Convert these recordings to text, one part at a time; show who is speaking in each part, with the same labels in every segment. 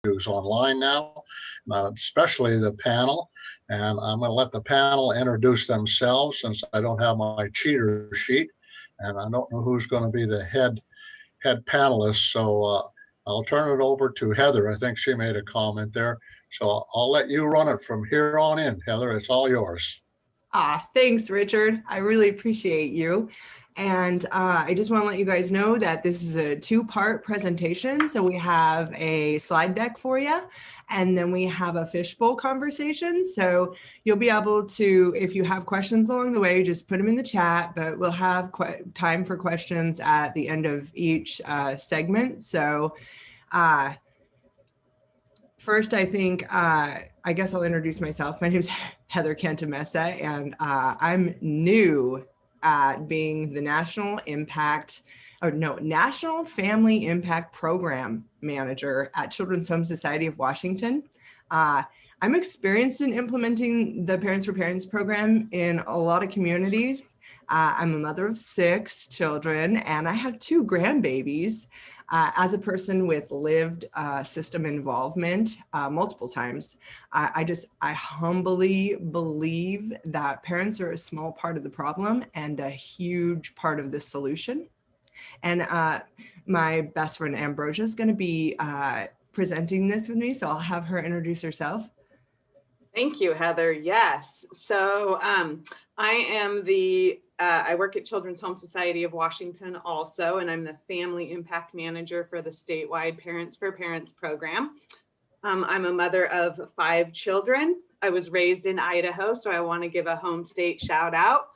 Speaker 1: who's online now, especially the panel. And I'm going to let the panel introduce themselves since I don't have my cheater sheet, and I don't know who's going to be the head panelist. So I'll turn it over to Heather. I think she made a comment there. So I'll let you run it from here on in. Heather, it's all yours.
Speaker 2: Thanks, Richard. I really appreciate you. And I just want to let you guys know that this is a two-part presentation. So we have a slide deck for you, and then we have a fishbowl conversation. So you'll be able to, if you have questions along the way, just put them in the chat, but we'll have time for questions at the end of each segment. So first, I think, I guess I'll introduce myself. My name is Heather Cantamessa, and I'm new at being the National Family Impact Program Manager at Children's Home Society of Washington. I'm experienced in implementing the Parents for Parents program in a lot of communities. I'm a mother of 6 children, and I have 2 grandbabies. As a person with lived system involvement multiple times, I humbly believe that parents are a small part of the problem and a huge part of the solution. And my best friend Ambrosia is going to be presenting this with me, so I'll have her introduce herself.
Speaker 3: Thank you, Heather. Yes. So I am I work at Children's Home Society of Washington also, and I'm the Family Impact Manager for the statewide Parents for Parents program. I'm a mother of 5 children. I was raised in Idaho, so I want to give a home state shout out.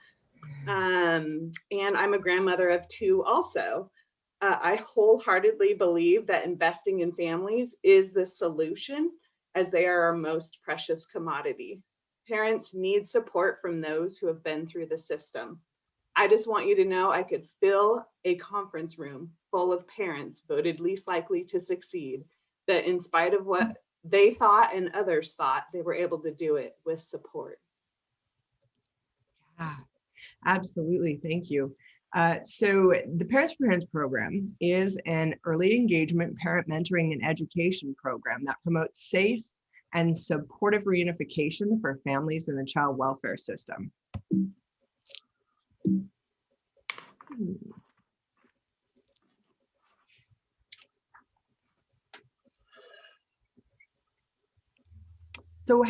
Speaker 3: And I'm a grandmother of 2 also. I wholeheartedly believe that investing in families is the solution, as they are our most precious commodity. Parents need support from those who have been through the system. I just want you to know I could fill a conference room full of parents voted least likely to succeed, that in spite of what they thought and others thought, they were able to do it with support.
Speaker 2: Yeah, absolutely. Thank you. So the Parents for Parents program is an early engagement parent mentoring and education program that promotes safe and supportive reunification for families in the child welfare system. So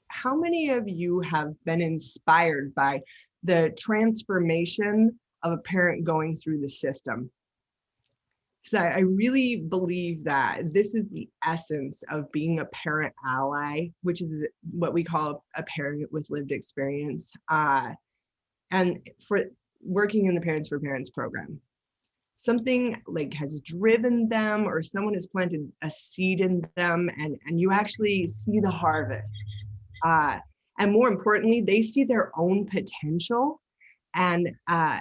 Speaker 2: how many of you have been inspired by the transformation of a parent going through the system? So I really believe that this is the essence of being a parent ally, which is what we call a parent with lived experience. And for working in the Parents for Parents program, something like has driven them, or someone has planted a seed in them, and you actually see the harvest. And more importantly, they see their own potential, and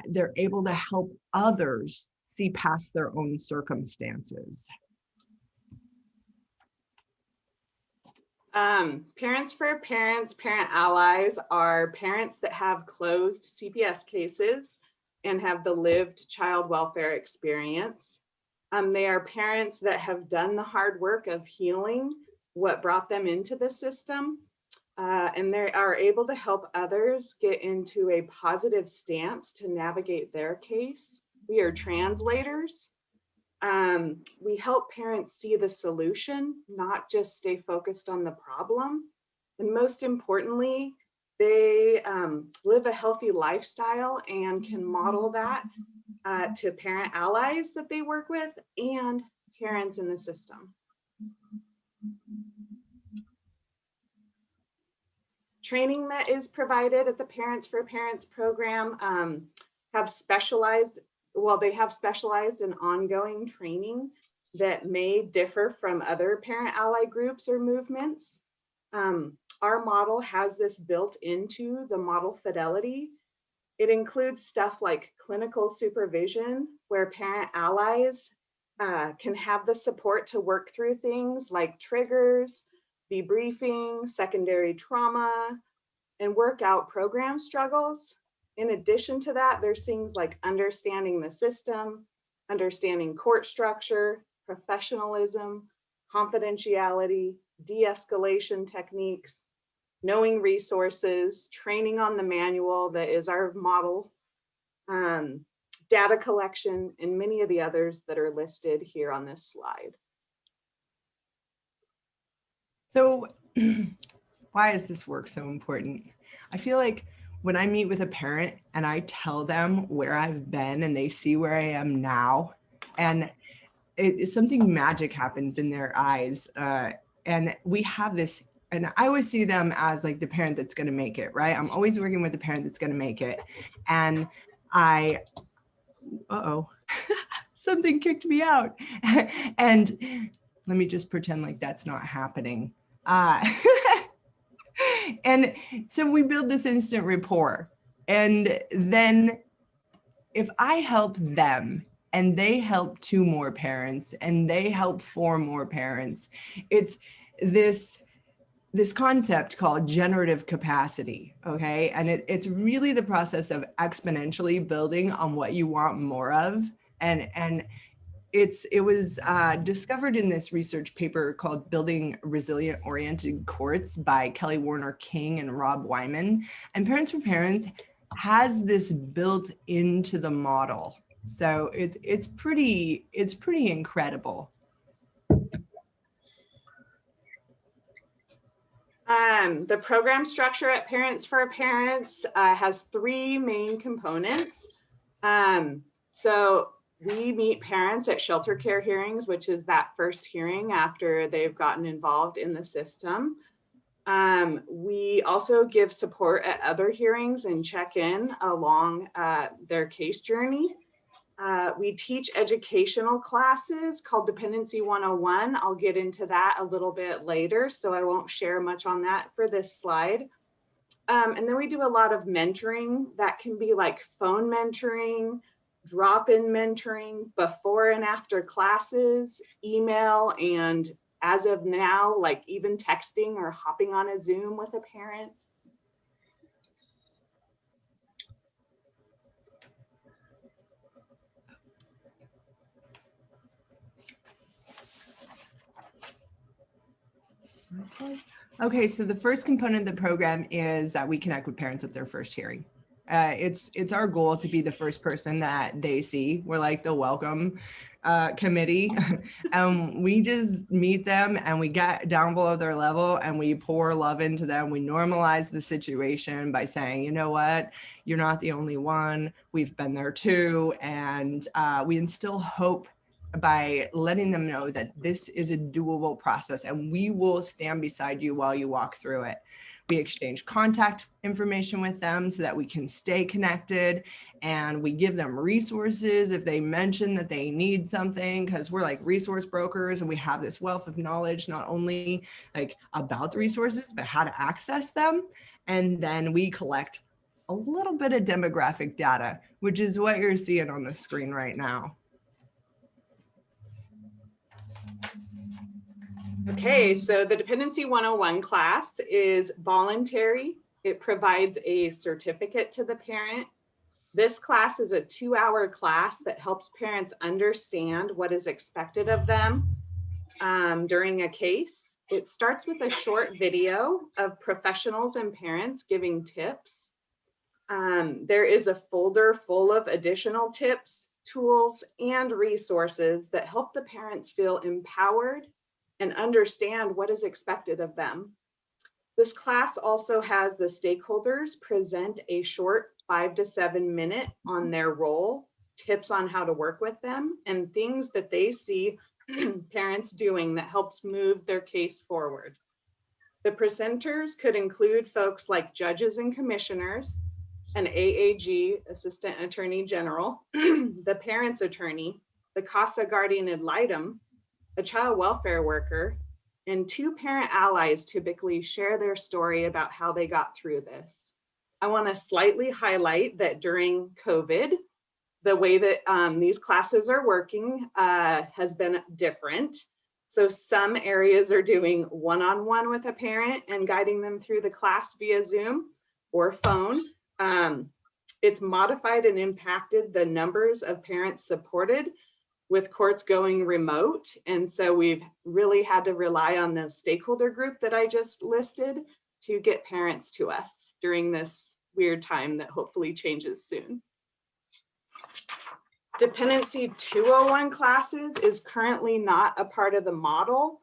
Speaker 2: they're able to help others see past their own circumstances.
Speaker 3: Parents for Parents, parent allies are parents that have closed CPS cases and have the lived child welfare experience. They are parents that have done the hard work of healing what brought them into the system, and they are able to help others get into a positive stance to navigate their case. We are translators. We help parents see the solution, not just stay focused on the problem. And most importantly, they live a healthy lifestyle and can model that to parent allies that they work with and parents in the system. Training that is provided at the Parents for Parents program have specialized and ongoing training that may differ from other parent ally groups or movements. Our model has this built into the model fidelity. It includes stuff like clinical supervision, where parent allies can have the support to work through things like triggers, debriefing, secondary trauma, and work out program struggles. In addition to that, there's things like understanding the system, understanding court structure, professionalism, confidentiality, de-escalation techniques, knowing resources, training on the manual that is our model, data collection, and many of the others that are listed here on this slide.
Speaker 2: So why is this work so important? I feel like when I meet with a parent and I tell them where I've been and they see where I am now, and something magic happens in their eyes. And we have this, and I always see them as like the parent that's going to make it, right? I'm always working with the parent that's going to make it. And something kicked me out. And let me just pretend like that's not happening. And so we build this instant rapport. And then if I help them and they help 2 more parents and they help 4 more parents, it's this concept called generative capacity, okay? And it's really the process of exponentially building on what you want more of. And it was discovered in this research paper called Building Resilient Oriented Courts by Kelly Warner King and Rob Wyman. And Parents for Parents has this built into the model. So it's pretty incredible.
Speaker 3: The program structure at Parents for Parents has 3 main components. So we meet parents at shelter care hearings, which is that first hearing after they've gotten involved in the system. We also give support at other hearings and check in along their case journey. We teach educational classes called Dependency 101. I'll get into that a little bit later, so I won't share much on that for this slide. And then we do a lot of mentoring that can be like phone mentoring, drop-in mentoring, before and after classes, email, and as of now, like even texting or hopping on a Zoom with a parent.
Speaker 2: Okay, so the first component of the program is that we connect with parents at their first hearing. It's our goal to be the first person that they see. We're like the welcome committee. We just meet them and we get down below their level and we pour love into them. We normalize the situation by saying, you know what, you're not the only one. We've been there too. And we instill hope by letting them know that this is a doable process and we will stand beside you while you walk through it. We exchange contact information with them so that we can stay connected, and we give them resources if they mention that they need something, because we're like resource brokers and we have this wealth of knowledge, not only like about the resources, but how to access them. And then we collect a little bit of demographic data, which is what you're seeing on the screen right now.
Speaker 3: Okay, so the Dependency 101 class is voluntary. It provides a certificate to the parent. This class is a 2-hour class that helps parents understand what is expected of them during a case. It starts with a short video of professionals and parents giving tips. There is a folder full of additional tips, tools, and resources that help the parents feel empowered and understand what is expected of them. This class also has the stakeholders present a short 5 to 7 minute on their role, tips on how to work with them, and things that they see parents doing that helps move their case forward. The presenters could include folks like judges and commissioners, an AAG, Assistant Attorney General, the parent's attorney, the CASA guardian ad litem, a child welfare worker, and 2 parent allies typically share their story about how they got through this. I want to slightly highlight that during COVID, the way that these classes are working has been different. So some areas are doing one-on-one with a parent and guiding them through the class via Zoom or phone. It's modified and impacted the numbers of parents supported, with courts going remote. And so we've really had to rely on the stakeholder group that I just listed to get parents to us during this weird time that hopefully changes soon. Dependency 201 classes is currently not a part of the model.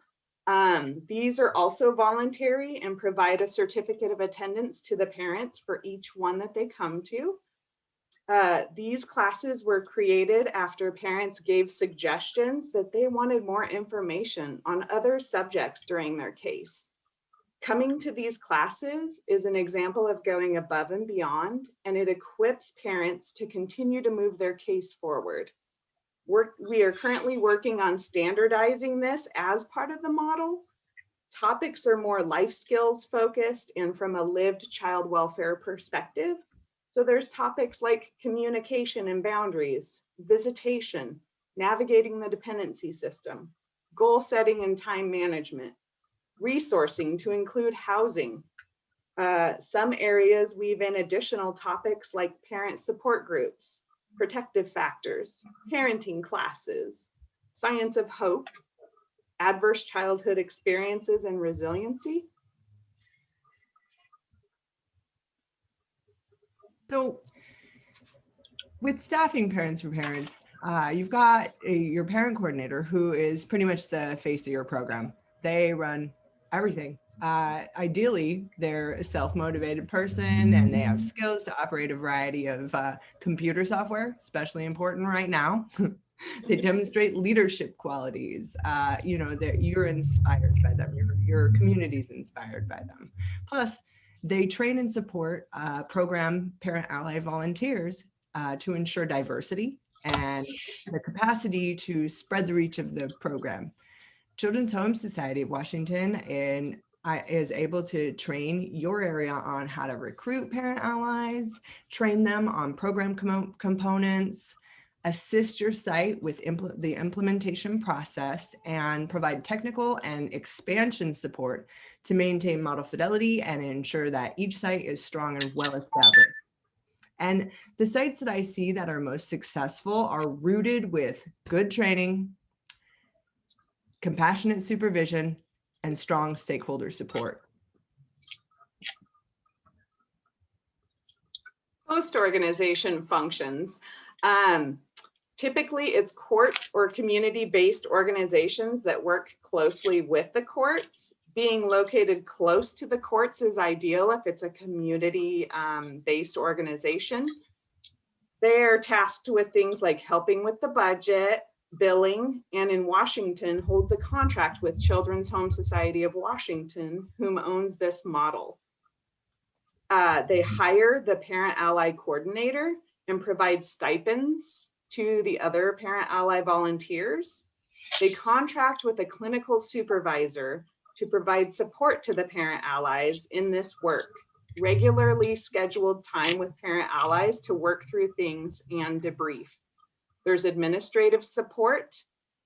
Speaker 3: These are also voluntary and provide a certificate of attendance to the parents for each one that they come to. These classes were created after parents gave suggestions that they wanted more information on other subjects during their case. Coming to these classes is an example of going above and beyond, and it equips parents to continue to move their case forward. We are currently working on standardizing this as part of the model. Topics are more life skills focused and from a lived child welfare perspective. So there's topics like communication and boundaries, visitation, navigating the dependency system, goal setting and time management, resourcing to include housing. Some areas weave in additional topics like parent support groups, protective factors, parenting classes, science of hope, adverse childhood experiences and resiliency.
Speaker 2: So with staffing Parents for Parents, you've got your parent coordinator who is pretty much the face of your program. They run everything. Ideally, they're a self-motivated person and they have skills to operate a variety of computer software, especially important right now. They demonstrate leadership qualities. You know, that you're inspired by them. Your community's inspired by them. Plus, they train and support program parent ally volunteers to ensure diversity and the capacity to spread the reach of the program. Children's Home Society of Washington is able to train your area on how to recruit parent allies, train them on program components, assist your site with the implementation process, and provide technical and expansion support to maintain model fidelity and ensure that each site is strong and well established. And the sites that I see that are most successful are rooted with good training, compassionate supervision, and strong stakeholder support.
Speaker 3: Post-organization functions. Typically, it's court or community-based organizations that work closely with the courts. Being located close to the courts is ideal if it's a community-based organization. They're tasked with things like helping with the budget, billing, and in Washington holds a contract with Children's Home Society of Washington, whom owns this model. They hire the parent ally coordinator and provide stipends to the other parent ally volunteers. They contract with a clinical supervisor to provide support to the parent allies in this work. Regularly scheduled time with parent allies to work through things and debrief. There's administrative support,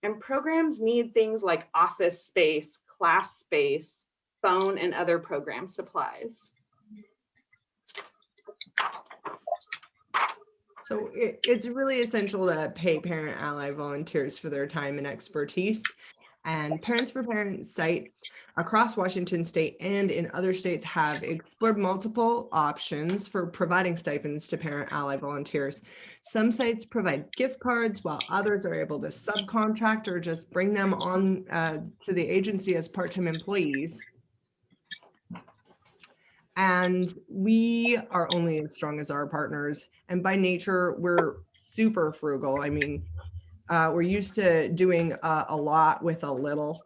Speaker 3: and programs need things like office space, class space, phone, and other program supplies.
Speaker 2: So it's really essential to pay parent ally volunteers for their time and expertise. And Parents for Parents sites across Washington state and in other states have explored multiple options for providing stipends to parent ally volunteers. Some sites provide gift cards, while others are able to subcontract or just bring them on to the agency as part-time employees. And we are only as strong as our partners. And by nature, we're super frugal. I mean, we're used to doing a lot with a little,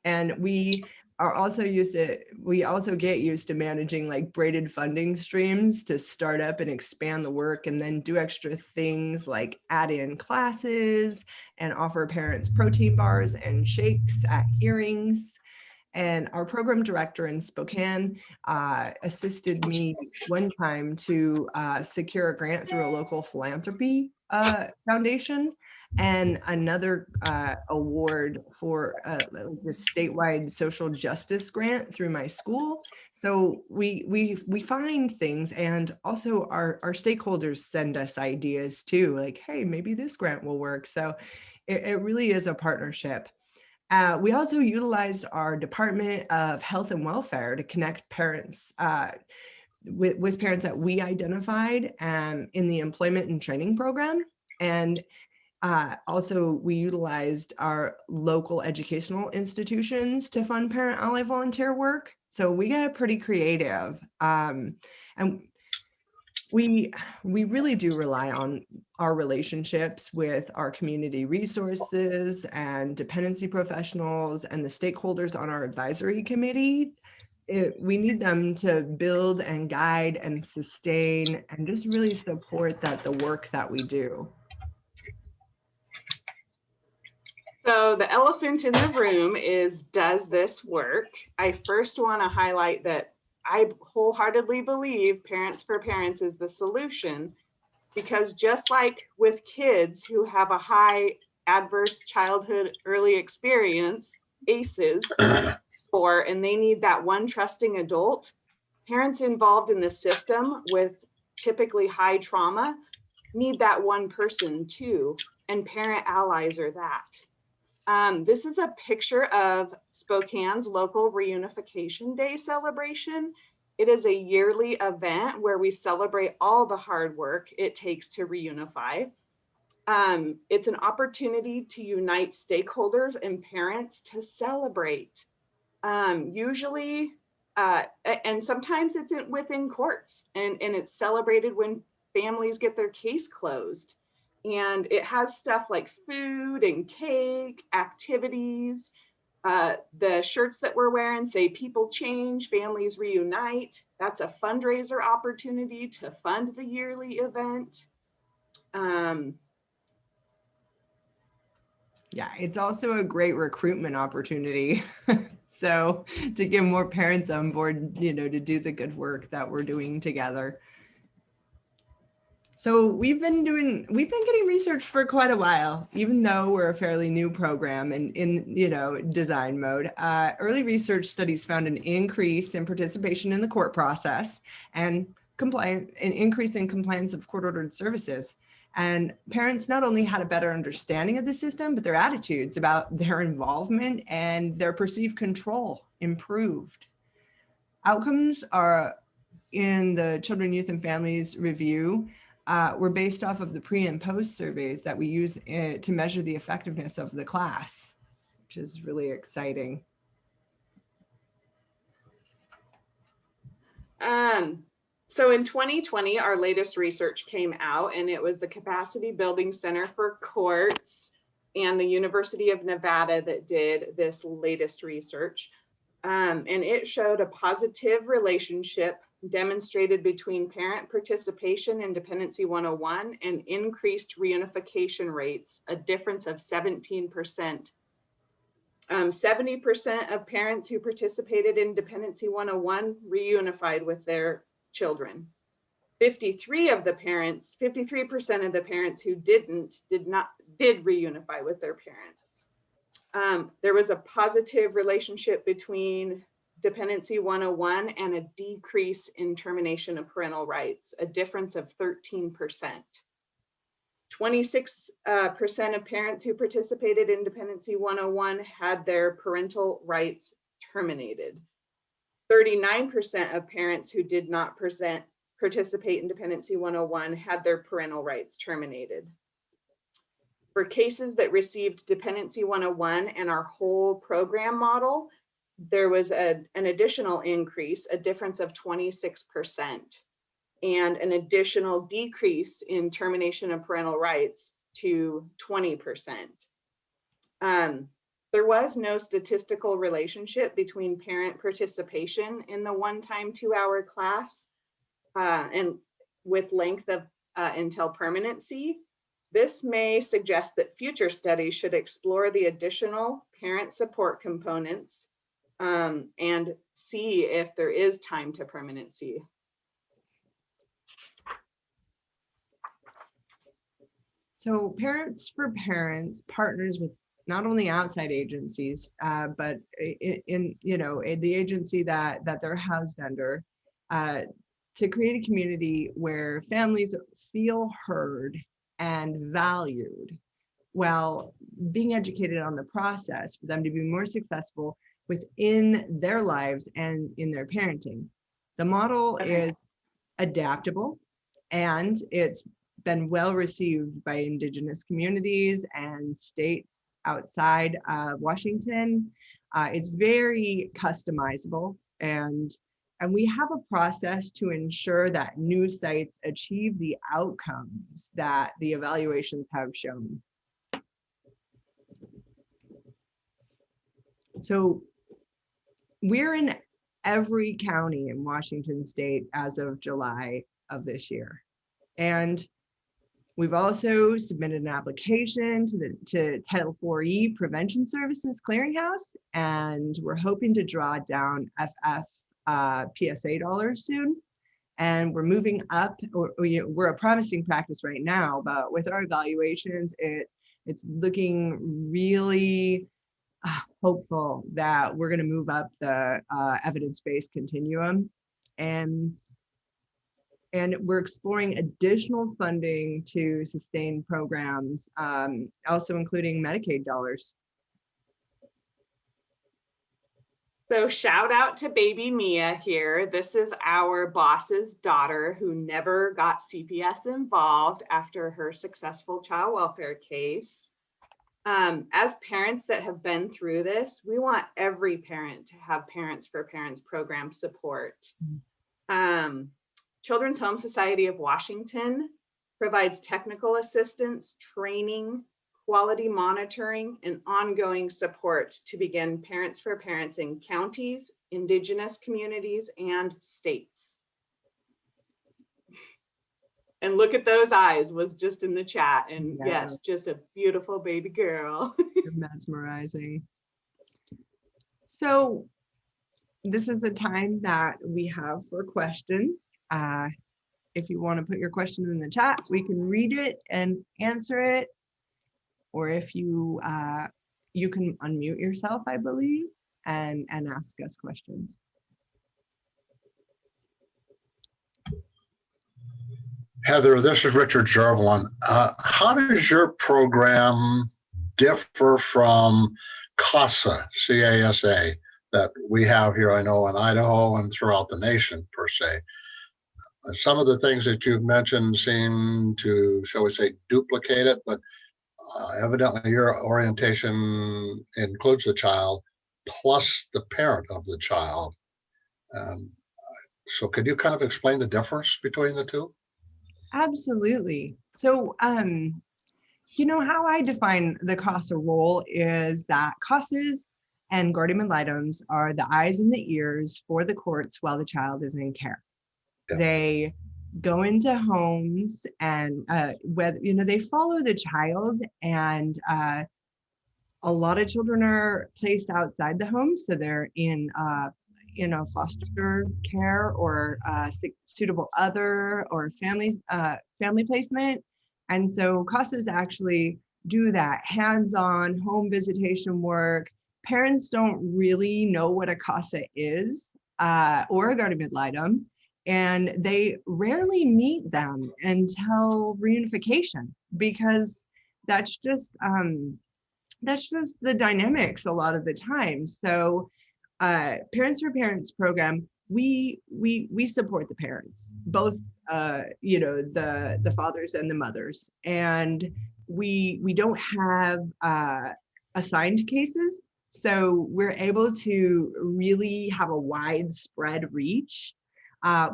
Speaker 2: and we also get used to managing like braided funding streams to start up and expand the work, and then do extra things like add in classes and offer parents protein bars and shakes at hearings. And our program director in Spokane assisted me one time to secure a grant through a local philanthropy foundation, and another award for the statewide social justice grant through my school. So we find things, and also our stakeholders send us ideas too, like, hey, maybe this grant will work. So It really is a partnership. We also utilized our Department of Health and Welfare to connect parents with parents that we identified in the employment and training program. And also, we utilized our local educational institutions to fund parent ally volunteer work. So we got pretty creative. And we really do rely on our relationships with our community resources and dependency professionals and the stakeholders on our advisory committee. We need them to build and guide and sustain and just really support the work that we do.
Speaker 3: So the elephant in the room is, does this work? I first want to highlight that I wholeheartedly believe Parents for Parents is the solution, because just like with kids who have a high adverse childhood early experience, ACEs score, and they need that one trusting adult, parents involved in the system with typically high trauma need that one person too, and parent allies are that. This is a picture of Spokane's local Reunification Day celebration. It is a yearly event where we celebrate all the hard work it takes to reunify. It's an opportunity to unite stakeholders and parents to celebrate. Usually, and sometimes it's within courts, and it's celebrated when families get their case closed. And it has stuff like food and cake, activities. The shirts that we're wearing say people change, families reunite. That's a fundraiser opportunity to fund the yearly event.
Speaker 2: Yeah, it's also a great recruitment opportunity. So to get more parents on board, to do the good work that we're doing together. So we've been getting research for quite a while, even though we're a fairly new program and in design mode. Early research studies found an increase in participation in the court process and an increase in compliance of court-ordered services. And parents not only had a better understanding of the system, but their attitudes about their involvement and their perceived control improved. Outcomes are in the Children, Youth, and Families review were based off of the pre and post surveys that we use to measure the effectiveness of the class, which is really exciting.
Speaker 3: So in 2020, our latest research came out, and it was the Capacity Building Center for Courts and the University of Nevada that did this latest research. And it showed a positive relationship demonstrated between parent participation in Dependency 101 and increased reunification rates, a difference of 17%. 70% of parents who participated in Dependency 101 reunified with their children. 53% of the parents who did reunify with their parents. There was a positive relationship between Dependency 101 and a decrease in termination of parental rights, a difference of 13%. 26% of parents who participated in Dependency 101 had their parental rights terminated. 39% of parents who did not participate in Dependency 101 had their parental rights terminated. For cases that received Dependency 101 and our whole program model, there was an additional increase, a difference of 26%, and an additional decrease in termination of parental rights to 20%. There was no statistical relationship between parent participation in the one-time 2-hour class and with length of until permanency. This may suggest that future studies should explore the additional parent support components and see if there is time to permanency.
Speaker 2: So Parents for Parents partners with not only outside agencies, but in the agency that they're housed under, to create a community where families feel heard and valued. while being educated on the process for them to be more successful within their lives and in their parenting. The model is adaptable, and it's been well received by Indigenous communities and states outside Washington. It's very customizable, and we have a process to ensure that new sites achieve the outcomes that the evaluations have shown. So we're in every county in Washington state as of July of this year. And we've also submitted an application to Title IV Prevention Services Clearinghouse, and we're hoping to draw down PSA dollars soon. And we're moving up, we're a promising practice right now, but with our evaluations, it's looking really hopeful that we're going to move up the evidence-based continuum, and we're exploring additional funding to sustain programs, also including Medicaid dollars.
Speaker 3: So shout out to baby Mia here. This is our boss's daughter who never got CPS involved after her successful child welfare case. As parents that have been through this, we want every parent to have Parents for Parents program support. Children's Home Society of Washington provides technical assistance, training, quality monitoring, and ongoing support to begin Parents for Parents in counties, Indigenous communities, and states. And look at those eyes was just in the chat. And yes, just a beautiful baby girl.
Speaker 2: Mesmerizing. So this is the time that we have for questions. If you want to put your question in the chat, we can read it and answer it. Or if you you can unmute yourself, I believe, and ask us questions.
Speaker 1: Heather, this is Richard Jarvelin. How does your program differ from CASA, C-A-S-A, that we have here, I know, in Idaho and throughout the nation, per se? Some of the things that you've mentioned seem to, shall we say, duplicate it, but evidently your orientation includes the child plus the parent of the child. So could you kind of explain the difference between the two?
Speaker 2: Absolutely. So, you know, how I define the CASA role is that CASAs and guardian ad litems are the eyes and the ears for the courts while the child is in care. Yeah. They go into homes and whether, you know, they follow the child, and a lot of children are placed outside the home. So they're in foster care or suitable other or family placement. And so CASAs actually do that hands-on home visitation work. Parents don't really know what a CASA is or a guardian ad litem, and they rarely meet them until reunification, because that's just the dynamics a lot of the time. So Parents for Parents program, we support the parents, both you know, the fathers and the mothers, and we don't have assigned cases, so we're able to really have a widespread reach.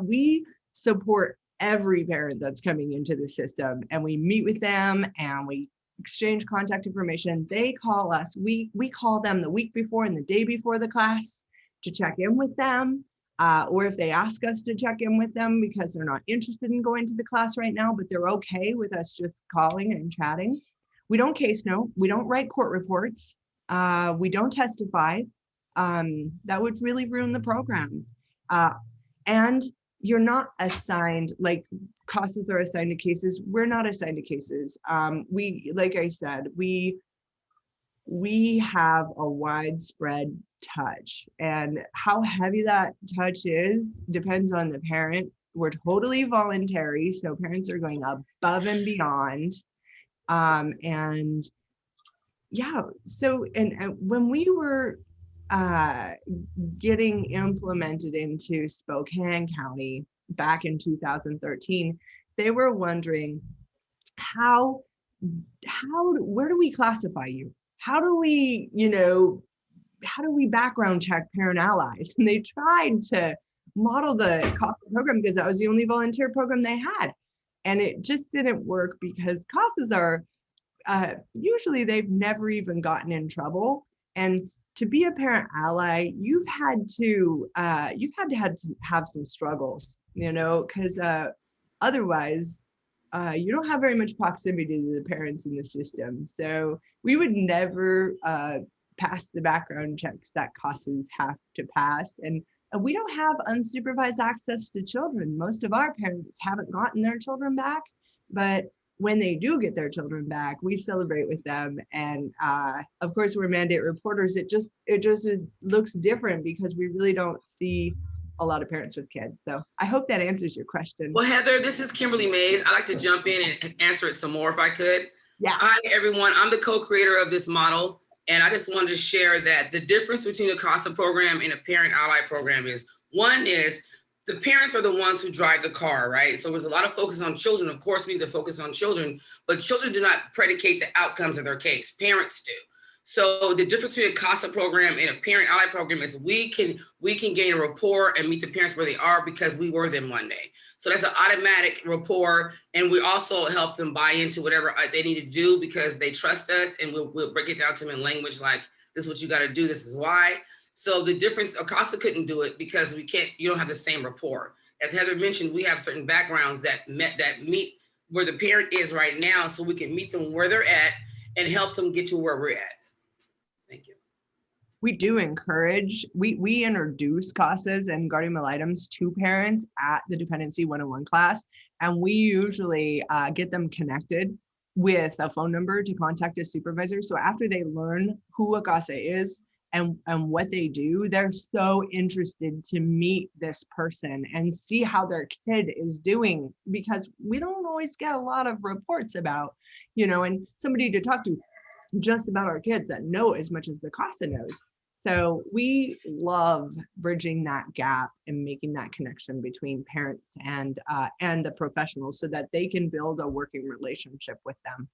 Speaker 2: We support every parent that's coming into the system, and we meet with them and we exchange contact information. They call us. We call them the week before and the day before the class to check in with them, or if they ask us to check in with them because they're not interested in going to the class right now, but they're okay with us just calling and chatting. We don't case note. We don't write court reports. We don't testify. That would really ruin the program. And you're not assigned, like CASAs are assigned to cases. We're not assigned to cases. We, like I said, we have a widespread touch, and how heavy that touch is depends on the parent. We're totally voluntary, so parents are going above and beyond. And yeah, so and when we were getting implemented into Spokane County back in 2013, they were wondering where do we classify you? How do we, how do we background check parent allies? And they tried to model the CASA program because that was the only volunteer program they had. And it just didn't work because CASAs are, usually they've never even gotten in trouble. And to be a parent ally, you've had to have some struggles, because otherwise, you don't have very much proximity to the parents in the system. So we would never pass the background checks that CASAs have to pass. And we don't have unsupervised access to children. Most of our parents haven't gotten their children back, but when they do get their children back, we celebrate with them. And of course, we're mandate reporters. It just looks different because we really don't see a lot of parents with kids. So I hope that answers your question.
Speaker 4: Well, Heather, this is Kimberly Mays. I'd like to jump in and answer it some more if I could.
Speaker 2: Yeah.
Speaker 4: Hi, everyone. I'm the co-creator of this model. And I just wanted to share that the difference between the CASA program and a parent ally program is, one is the parents are the ones who drive the car, right? So there's a lot of focus on children. Of course, we need to focus on children, but children do not predicate the outcomes of their case. Parents do. So the difference between a CASA program and a parent ally program is we can gain a rapport and meet the parents where they are because we were them one day. So that's an automatic rapport. And we also help them buy into whatever they need to do because they trust us, and we'll break it down to them in language like, this is what you got to do, this is why. So the difference, CASA couldn't do it because you don't have the same rapport. As Heather mentioned, we have certain backgrounds that meet where the parent is right now, so we can meet them where they're at and help them get to where we're at. Thank you.
Speaker 2: We do encourage, we introduce CASAs and guardian ad litems to parents at the Dependency 101 class, and we usually get them connected with a phone number to contact a supervisor. So after they learn who a CASA is and what they do, they're so interested to meet this person and see how their kid is doing, because we don't always get a lot of reports about, and somebody to talk to just about our kids that know as much as the CASA knows. So we love bridging that gap and making that connection between parents and the professionals so that they can build a working relationship with them.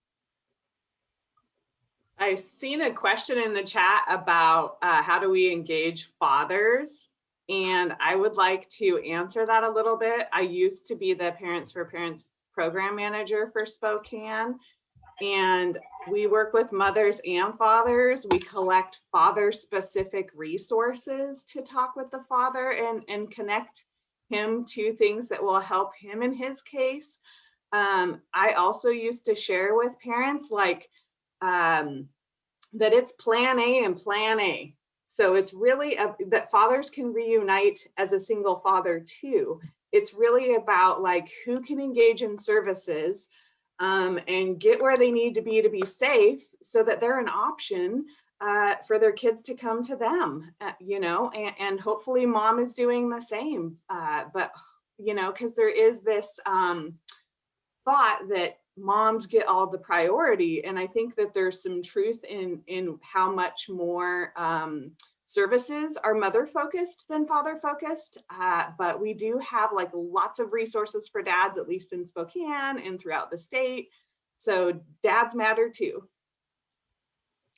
Speaker 3: I've seen a question in the chat about how do we engage fathers? And I would like to answer that a little bit. I used to be the Parents for Parents program manager for Spokane. And we work with mothers and fathers. We collect father-specific resources to talk with the father and connect him to things that will help him in his case. I also used to share with parents like that it's plan A and plan A. So it's really that fathers can reunite as a single father too. It's really about like who can engage in services and get where they need to be safe so that they're an option for their kids to come to them, and hopefully mom is doing the same. But, because there is this thought that moms get all the priority. And I think that there's some truth in how much more services are mother focused than father focused, but we do have like lots of resources for dads, at least in Spokane and throughout the state. So dads matter too.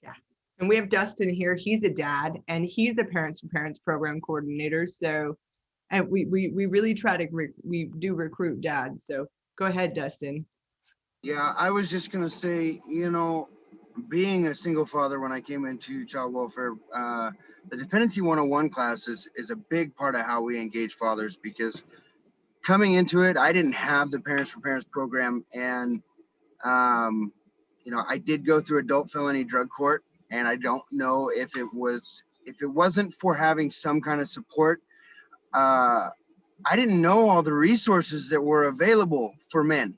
Speaker 2: Yeah, and we have Dustin here. He's a dad and he's the Parents for Parents program coordinator. So, and we really try to we do recruit dads. So go ahead, Dustin.
Speaker 5: Yeah, I was just gonna say, being a single father when I came into child welfare, the Dependency 101 class is a big part of how we engage fathers, because coming into it, I didn't have the Parents for Parents program. And, I did go through adult felony drug court, and I don't know if it wasn't for having some kind of support, I didn't know all the resources that were available for men.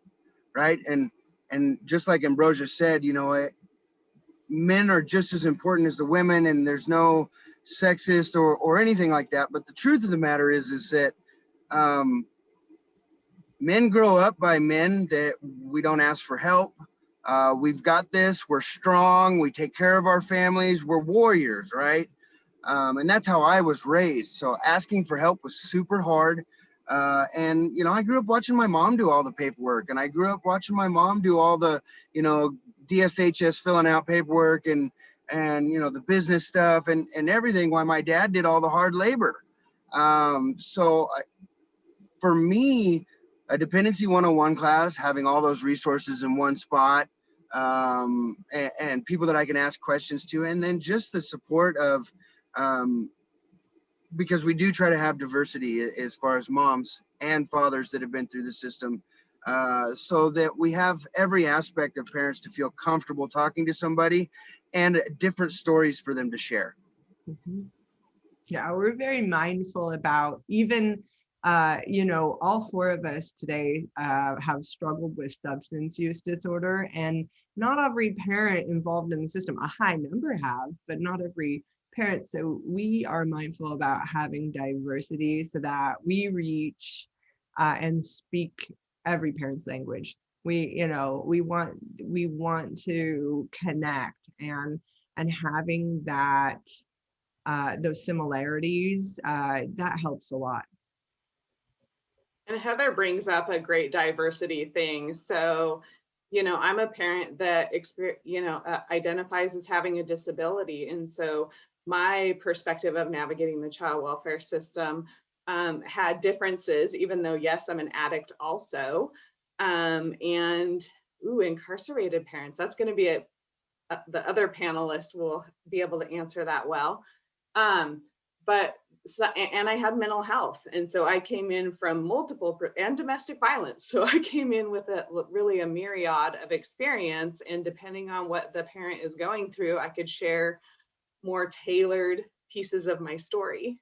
Speaker 5: Right. And just like Ambrosia said, men are just as important as the women, and there's no sexist or anything like that. But the truth of the matter is that men grow up by men that we don't ask for help. We've got this, we're strong, we take care of our families, we're warriors, right? And that's how I was raised. So asking for help was super hard. And, you know, I grew up watching my mom do all the paperwork, and I grew up watching my mom do all the, you know, DSHS filling out paperwork and, you know, the business stuff and everything, while my dad did all the hard labor. For me, a Dependency 101 class, having all those resources in one spot, and people that I can ask questions to, and then just the support of, because we do try to have diversity as far as moms and fathers that have been through the system, so that we have every aspect of parents to feel comfortable talking to somebody and different stories for them to share.
Speaker 2: Mhm. Yeah, we're very mindful about even, you know, all four of us today have struggled with substance use disorder, and not every parent involved in the system, a high number have, but not every parent. So we are mindful about having diversity so that we reach and speak every parent's language. We, you know, we want to connect, and having that those similarities, that helps a lot.
Speaker 3: And Heather brings up a great diversity thing. So, you know, I'm a parent that identifies as having a disability. And so my perspective of navigating the child welfare system had differences, even though, yes, I'm an addict also. Incarcerated parents, that's going to be the other panelists will be able to answer that well. And I had mental health. And so I came in from and domestic violence. So I came in with really a myriad of experience, and depending on what the parent is going through, I could share more tailored pieces of my story.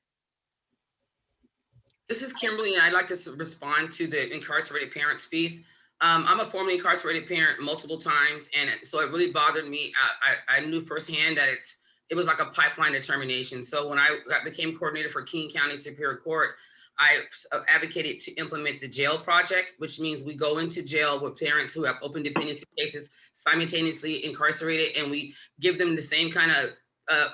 Speaker 4: This is Kimberly, and I'd like to respond to the incarcerated parents piece. I'm a formerly incarcerated parent multiple times, and so it really bothered me. I knew firsthand that it was like a pipeline determination. So when I became coordinator for King County Superior Court, I advocated to implement the jail project, which means we go into jail with parents who have open dependency cases simultaneously incarcerated, and we give them the same kind of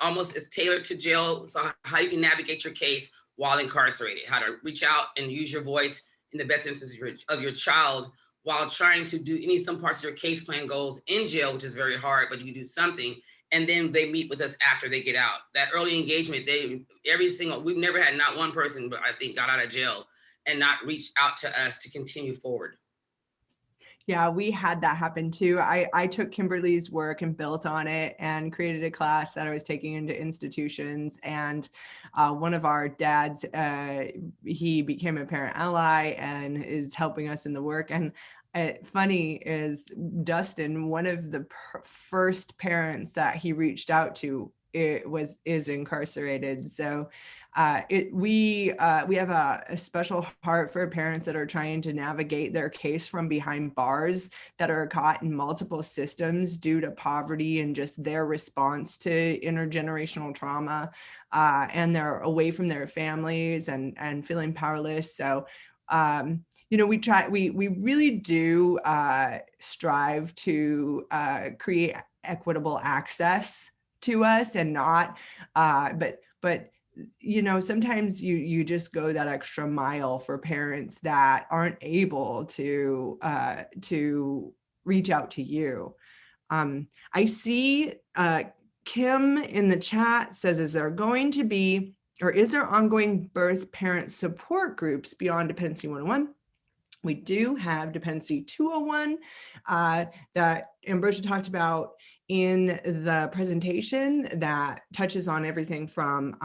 Speaker 4: almost as tailored to jail. So how you can navigate your case while incarcerated, how to reach out and use your voice in the best interest of your child while trying to do some parts of your case plan goals in jail, which is very hard, but you do something. And then they meet with us after they get out. That early engagement, we've never had not one person, but I think got out of jail and not reached out to us to continue forward.
Speaker 2: Yeah, we had that happen too. I took Kimberly's work and built on it and created a class that I was taking into institutions. And one of our dads, he became a parent ally and is helping us in the work. And funny is Dustin, one of the first parents that he reached out to is incarcerated. So we have a special heart for parents that are trying to navigate their case from behind bars, that are caught in multiple systems due to poverty and just their response to intergenerational trauma, and they're away from their families and feeling powerless. So you know, we really do strive to create equitable access to us, and not but you know, sometimes you just go that extra mile for parents that aren't able to reach out to you. I see Kim in the chat says, is there ongoing birth parent support groups beyond Dependency 101? We do have Dependency 201 that Ambrosia talked about in the presentation, that touches on everything from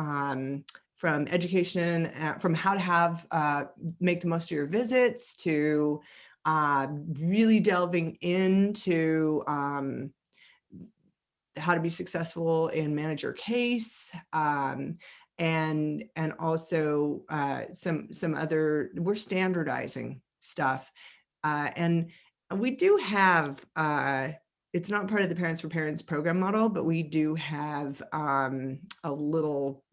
Speaker 2: education, from how to make the most of your visits, to really delving into how to be successful and manage your case. And also some other, we're standardizing stuff. And we do have, it's not part of the Parents for Parents program model, but we do have a little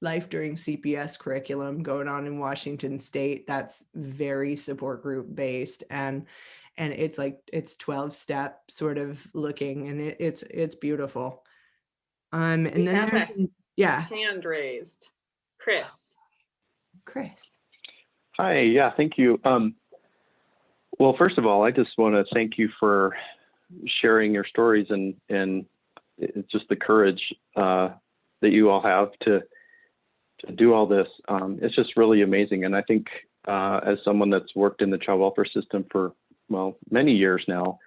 Speaker 2: life during CPS curriculum going on in Washington State that's very support group based. And and it's 12-step sort of looking, and it's beautiful. And
Speaker 3: We
Speaker 2: then
Speaker 3: have
Speaker 2: there's
Speaker 3: a hand raised. Chris.
Speaker 6: Hi, yeah, thank you. Well, first of all, I just want to thank you for sharing your stories and it's just the courage that you all have to do all this. It's just really amazing. And I think as someone that's worked in the child welfare system for, well, many years now,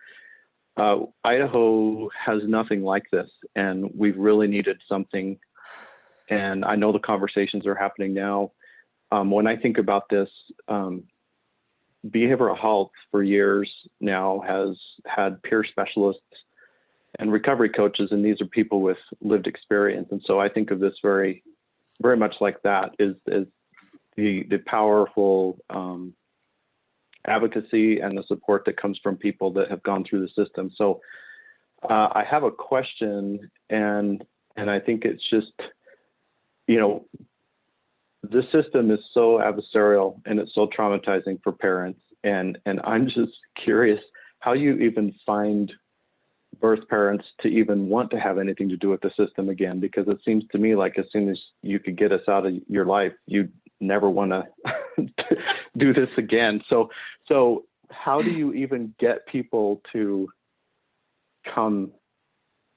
Speaker 6: Idaho has nothing like this, and we've really needed something. And I know the conversations are happening now. When I think about this, behavioral health for years now has had peer specialists and recovery coaches, and these are people with lived experience. And so I think of this very, very much like that is the powerful advocacy and the support that comes from people that have gone through the system. So I have a question, and I think it's just, you know, the system is so adversarial and it's so traumatizing for parents. And I'm just curious how you even find birth parents to even want to have anything to do with the system again, because it seems to me like as soon as you could get us out of your life, you never want to do this again. So how do you even get people to come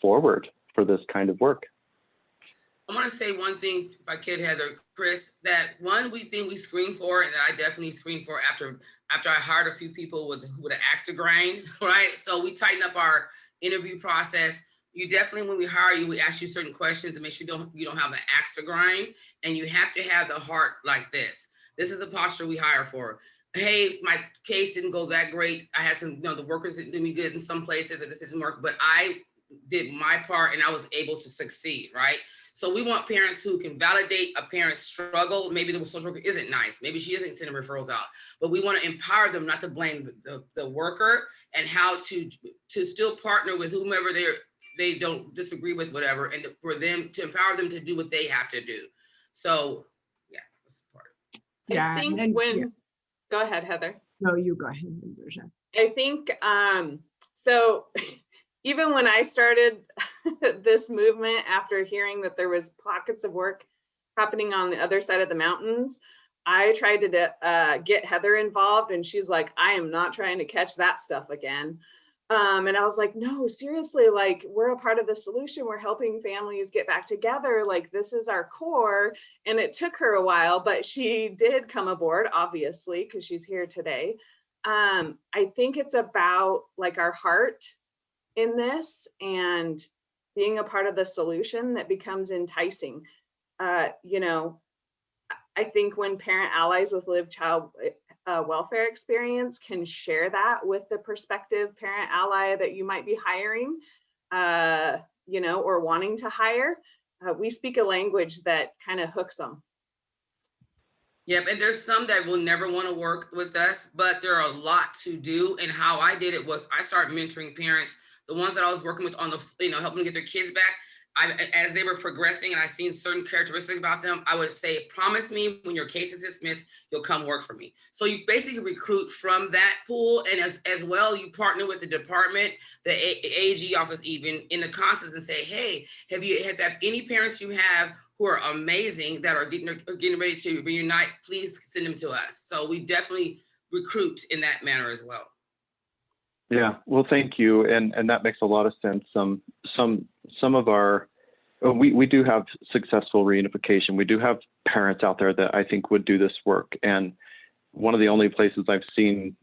Speaker 6: forward for this kind of work?
Speaker 4: I want to say one thing, if I could, Heather, Chris, that one thing we screen for, and that I definitely screened for after I hired a few people with an axe to grind, right? So we tighten up our interview process. You definitely, when we hire you, we ask you certain questions and make sure you don't have an axe to grind, and you have to have the heart like this. This is the posture we hire for. Hey, my case didn't go that great. I had some, the workers didn't do me good in some places, and this didn't work, but I did my part and I was able to succeed, right? So we want parents who can validate a parent's struggle. Maybe the social worker isn't nice. Maybe she isn't sending referrals out, but we want to empower them not to blame the worker, and how to still partner with whomever they don't disagree with, whatever, and for them to empower them to do what they have to do. So yeah, that's part of it.
Speaker 2: Yeah,
Speaker 3: I think go ahead, Heather.
Speaker 2: No, you go ahead, Virgia.
Speaker 3: I think so. Even when I started this movement, after hearing that there was pockets of work happening on the other side of the mountains, I tried to get Heather involved, and she's like, I am not trying to catch that stuff again. And I was like, no, seriously, like, we're a part of the solution. We're helping families get back together. Like, this is our core. And it took her a while, but she did come aboard, obviously, because she's here today. I think it's about like our heart in this and being a part of the solution that becomes enticing. You know, I think when parent allies with lived child welfare experience can share that with the prospective parent ally that you might be hiring, you know, or wanting to hire, we speak a language that kind of hooks them.
Speaker 4: Yep, and there's some that will never want to work with us, but there are a lot to do. And how I did it was I started mentoring parents, the ones that I was working with on the, helping them get their kids back. As they were progressing and I seen certain characteristics about them, I would say, promise me when your case is dismissed, you'll come work for me. So you basically recruit from that pool. And as well, you partner with the department, the AG office, even in the consults, and say, hey, have any parents you have who are amazing that are getting ready to reunite, please send them to us. So we definitely recruit in that manner as well.
Speaker 6: Yeah, well, thank you, and that makes a lot of sense. Some of our we do have successful reunification. We do have parents out there that I think would do this work, and one of the only places I've seen,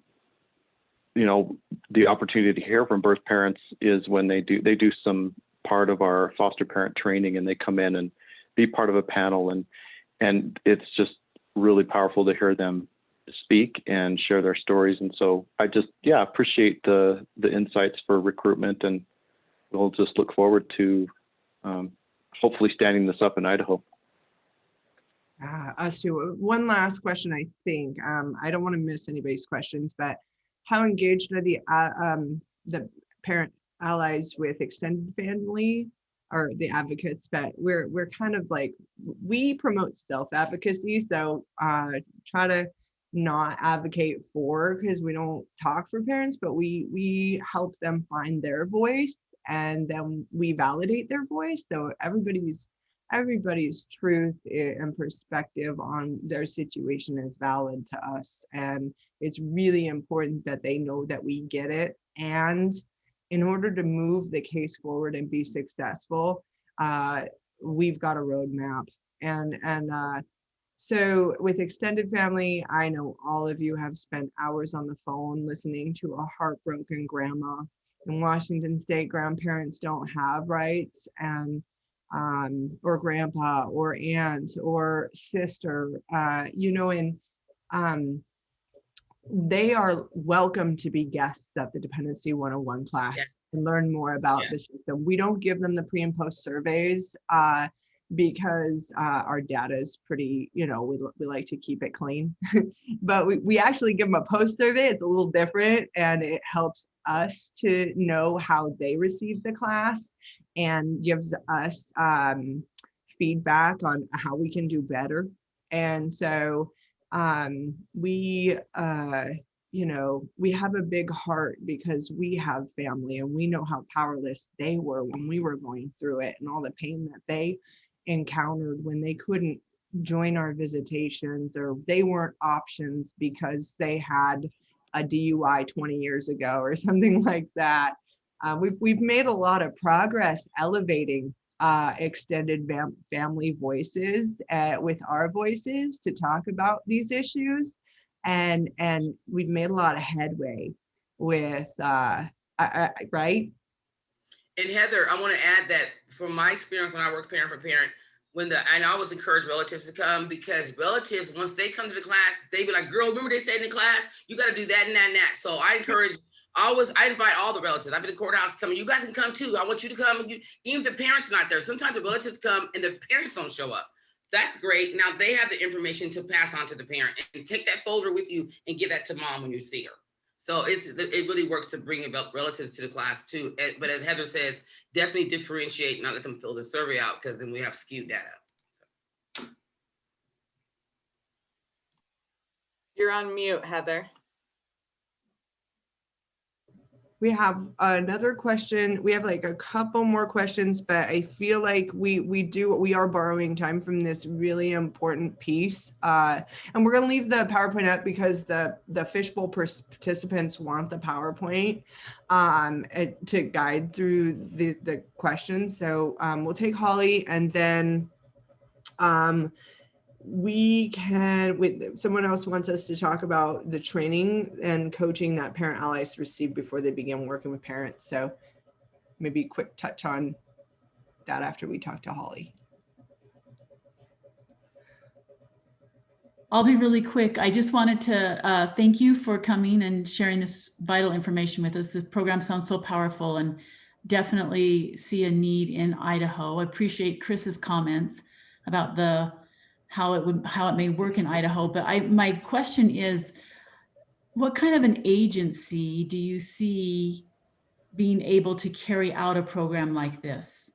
Speaker 6: the opportunity to hear from birth parents is when they do some part of our foster parent training, and they come in and be part of a panel, and it's just really powerful to hear them speak and share their stories. And so I just appreciate the insights for recruitment, and we'll just look forward to hopefully standing this up in Idaho.
Speaker 2: Us too. One last question, I think. I don't want to miss anybody's questions, but how engaged are the parent allies with extended family, or the advocates? But we're kind of like, we promote self-advocacy, so try to not advocate for, because we don't talk for parents, but we help them find their voice, and then we validate their voice. So everybody's truth and perspective on their situation is valid to us, and it's really important that they know that we get it. And in order to move the case forward and be successful, we've got a roadmap. And so with extended family, I know all of you have spent hours on the phone listening to a heartbroken grandma. In Washington State, grandparents don't have rights, and or grandpa or aunt or sister, and they are welcome to be guests at the Dependency 101 class and learn more about the system. We don't give them the pre and post surveys because our data is pretty, we like to keep it clean. But we actually give them a post survey. It's a little different, and it helps us to know how they receive the class and gives us feedback on how we can do better. And so we have a big heart because we have family, and we know how powerless they were when we were going through it, and all the pain that they encountered when they couldn't join our visitations, or they weren't options because they had a DUI 20 years ago or something like that. We've made a lot of progress elevating extended family voices with our voices to talk about these issues, and we've made a lot of headway with right.
Speaker 4: And Heather, I want to add that from my experience when I worked parent for parent, and I always encourage relatives to come, because relatives, once they come to the class, they be like, girl, remember they said in the class, you got to do that and that and that. So I encourage, I invite all the relatives. I've been to the courthouse telling you guys can come too. I want you to come. Even if the parents not there, sometimes the relatives come and the parents don't show up. That's great. Now they have the information to pass on to the parent, and take that folder with you and give that to mom when you see her. So it really works to bring about relatives to the class too. But as Heather says, definitely differentiate, not let them fill the survey out, because then we have skewed data. So.
Speaker 3: You're on mute, Heather.
Speaker 2: We have another question. We have like a couple more questions, but I feel like we are borrowing time from this really important piece. And we're going to leave the PowerPoint up because the Fishbowl participants want the PowerPoint to guide through the questions. So we'll take Holly, and then someone else wants us to talk about the training and coaching that parent allies receive before they begin working with parents. So maybe a quick touch on that after we talk to Holly.
Speaker 7: I'll be really quick. I just wanted to thank you for coming and sharing this vital information with us. The program sounds so powerful, and definitely see a need in Idaho. I appreciate Chris's comments about how it may work in Idaho. But my question is, what kind of an agency do you see being able to carry out a program like this?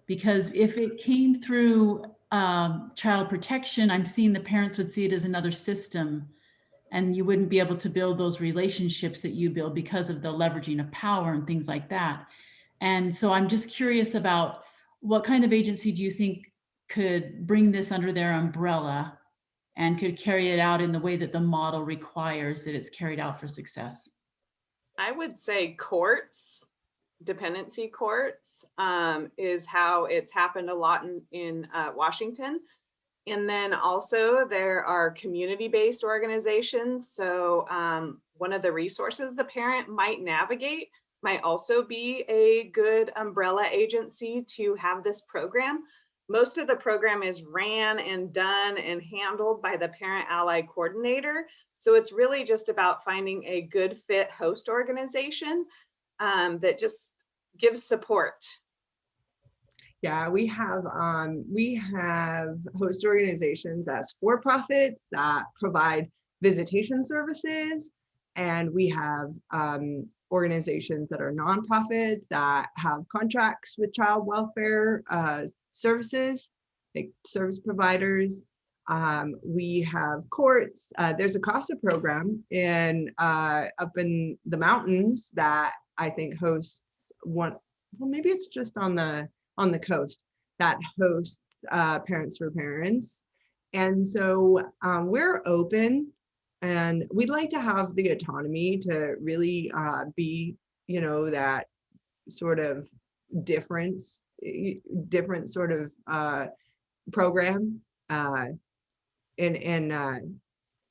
Speaker 7: Because if it came through child protection, I'm seeing the parents would see it as another system, and you wouldn't be able to build those relationships that you build because of the leveraging of power and things like that. And so I'm just curious about what kind of agency do you think could bring this under their umbrella and could carry it out in the way that the model requires that it's carried out for success?
Speaker 3: I would say courts, dependency courts, is how it's happened a lot in Washington. And then also there are community-based organizations. So one of the resources the parent might navigate might also be a good umbrella agency to have this program. Most of the program is ran and done and handled by the parent ally coordinator. So it's really just about finding a good fit host organization that just gives support.
Speaker 2: Yeah, we have host organizations as for-profits that provide visitation services, and we have organizations that are nonprofits that have contracts with child welfare services, like service providers. We have courts. There's a CASA program up in the mountains that I think hosts one. Well, maybe it's just on the coast that hosts Parents for Parents. And so we're open, and we'd like to have the autonomy to really be, that sort of different sort of program.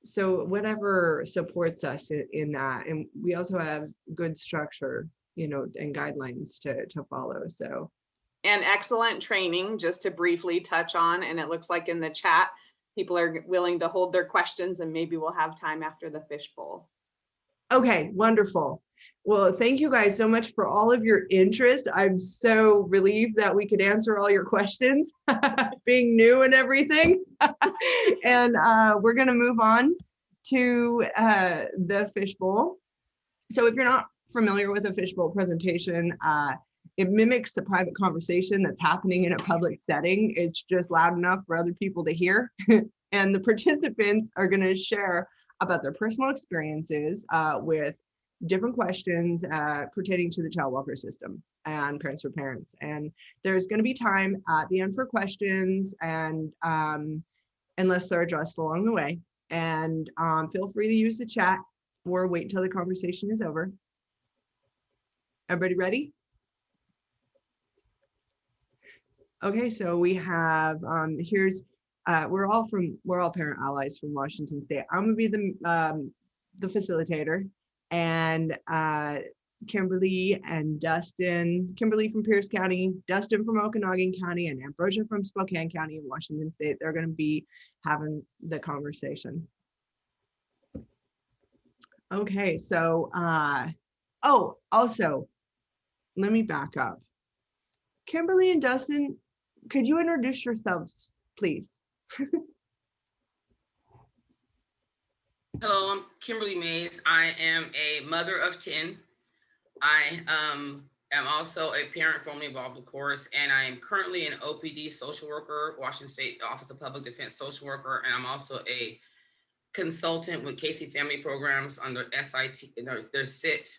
Speaker 2: So whatever supports us in that. And we also have good structure, and guidelines to follow. So.
Speaker 3: And excellent training, just to briefly touch on. And it looks like in the chat, people are willing to hold their questions, and maybe we'll have time after the Fishbowl.
Speaker 2: Okay, wonderful. Well, thank you guys so much for all of your interest. I'm so relieved that we could answer all your questions, being new and everything. And we're going to move on to the Fishbowl. So if you're not familiar with a Fishbowl presentation, it mimics the private conversation that's happening in a public setting. It's just loud enough for other people to hear. And the participants are going to share about their personal experiences with different questions pertaining to the child welfare system and Parents for Parents. And there's going to be time at the end for questions, and unless they're addressed along the way. And feel free to use the chat or wait until the conversation is over. Everybody ready? Okay, so we have we're all parent allies from Washington State. I'm gonna be the facilitator, and Kimberly and Dustin, Kimberly from Pierce County, Dustin from Okanagan County, and Ambrosia from Spokane County in Washington State. They're gonna be having the conversation. Okay, so also, let me back up. Kimberly and Dustin, could you introduce yourselves, please?
Speaker 4: Hello, I'm Kimberly Mays. I am a mother of 10. I am also a parent formerly involved, of course, and I am currently an OPD social worker, Washington State Office of Public Defense social worker, and I'm also a consultant with Casey Family Programs under SIT, their SIT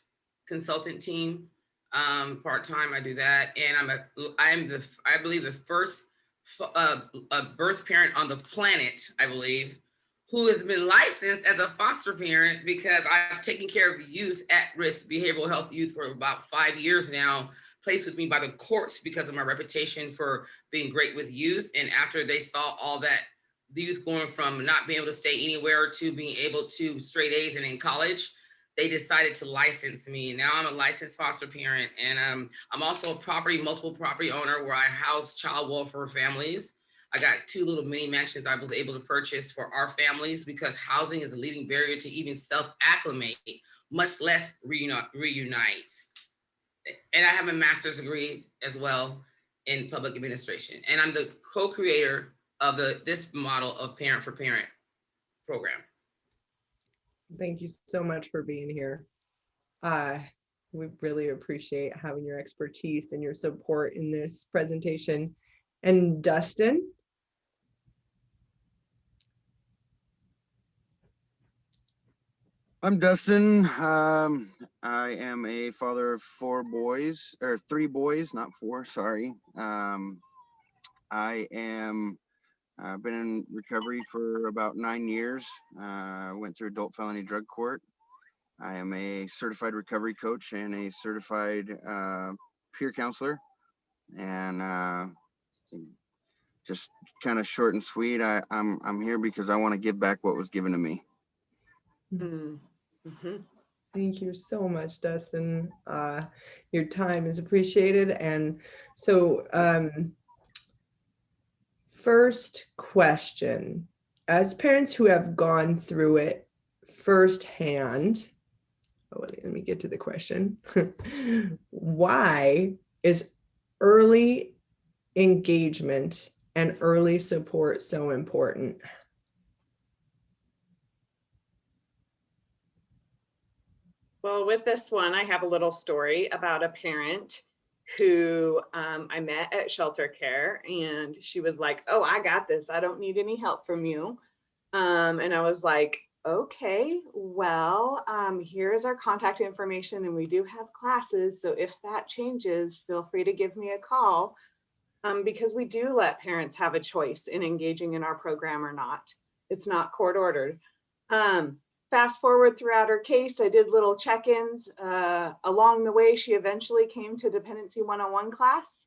Speaker 4: consultant team. Part-time, I do that, and I believe the first birth parent on the planet, I believe, who has been licensed as a foster parent, because I've taken care of youth, at-risk behavioral health youth, for about 5 years now, placed with me by the courts because of my reputation for being great with youth. And after they saw all that, the youth going from not being able to stay anywhere to being able to straight A's and in college, they decided to license me. Now I'm a licensed foster parent, and I'm also a multiple property owner where I house child welfare families. I got 2 little mini mansions I was able to purchase for our families, because housing is a leading barrier to even self-acclimate, much less reunite. And I have a master's degree as well in public administration. And I'm the co-creator of this model of Parent for Parent program.
Speaker 2: Thank you so much for being here. We really appreciate having your expertise and your support in this presentation. And Dustin?
Speaker 5: I'm Dustin. I am a father of 4 boys, or 3 boys, not 4, sorry. I am been in recovery for about 9 years. Went through adult felony drug court. I am a certified recovery coach and a certified peer counselor. And just kind of short and sweet, I'm here because I want to give back what was given to me.
Speaker 2: Mm-hmm. Thank you so much, Dustin. Your time is appreciated. And so first question, as parents who have gone through it firsthand, let me get to the question. Why is early engagement and early support so important?
Speaker 3: Well, with this one, I have a little story about a parent who I met at shelter care, and she was like, "Oh, I got this. I don't need any help from you." And I was like, "Okay, well, here's our contact information, and we do have classes. So if that changes, feel free to give me a call." Because we do let parents have a choice in engaging in our program or not. It's not court ordered. Fast forward throughout her case, I did little check-ins. Along the way, she eventually came to Dependency 101 class,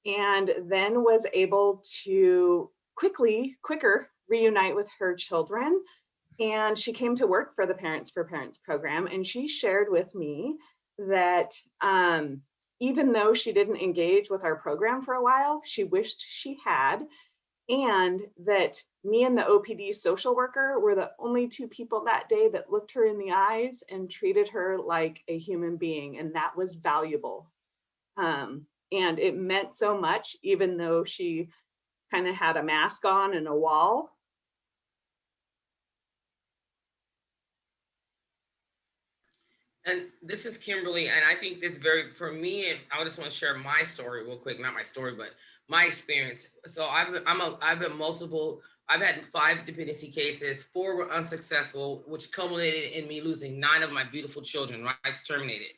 Speaker 3: and then was able to quicker reunite with her children. And she came to work for the Parents for Parents program, and she shared with me that even though she didn't engage with our program for a while, she wished she had, and that me and the OPD social worker were the only two people that day that looked her in the eyes and treated her like a human being, and that was valuable. And it meant so much, even though she kind of had a mask on and a wall.
Speaker 4: And this is Kimberly, and I think this for me, and I just want to share my story real quick, not my story, but my experience. So I've had 5 dependency cases, 4 were unsuccessful, which culminated in me losing 9 of my beautiful children, rights terminated.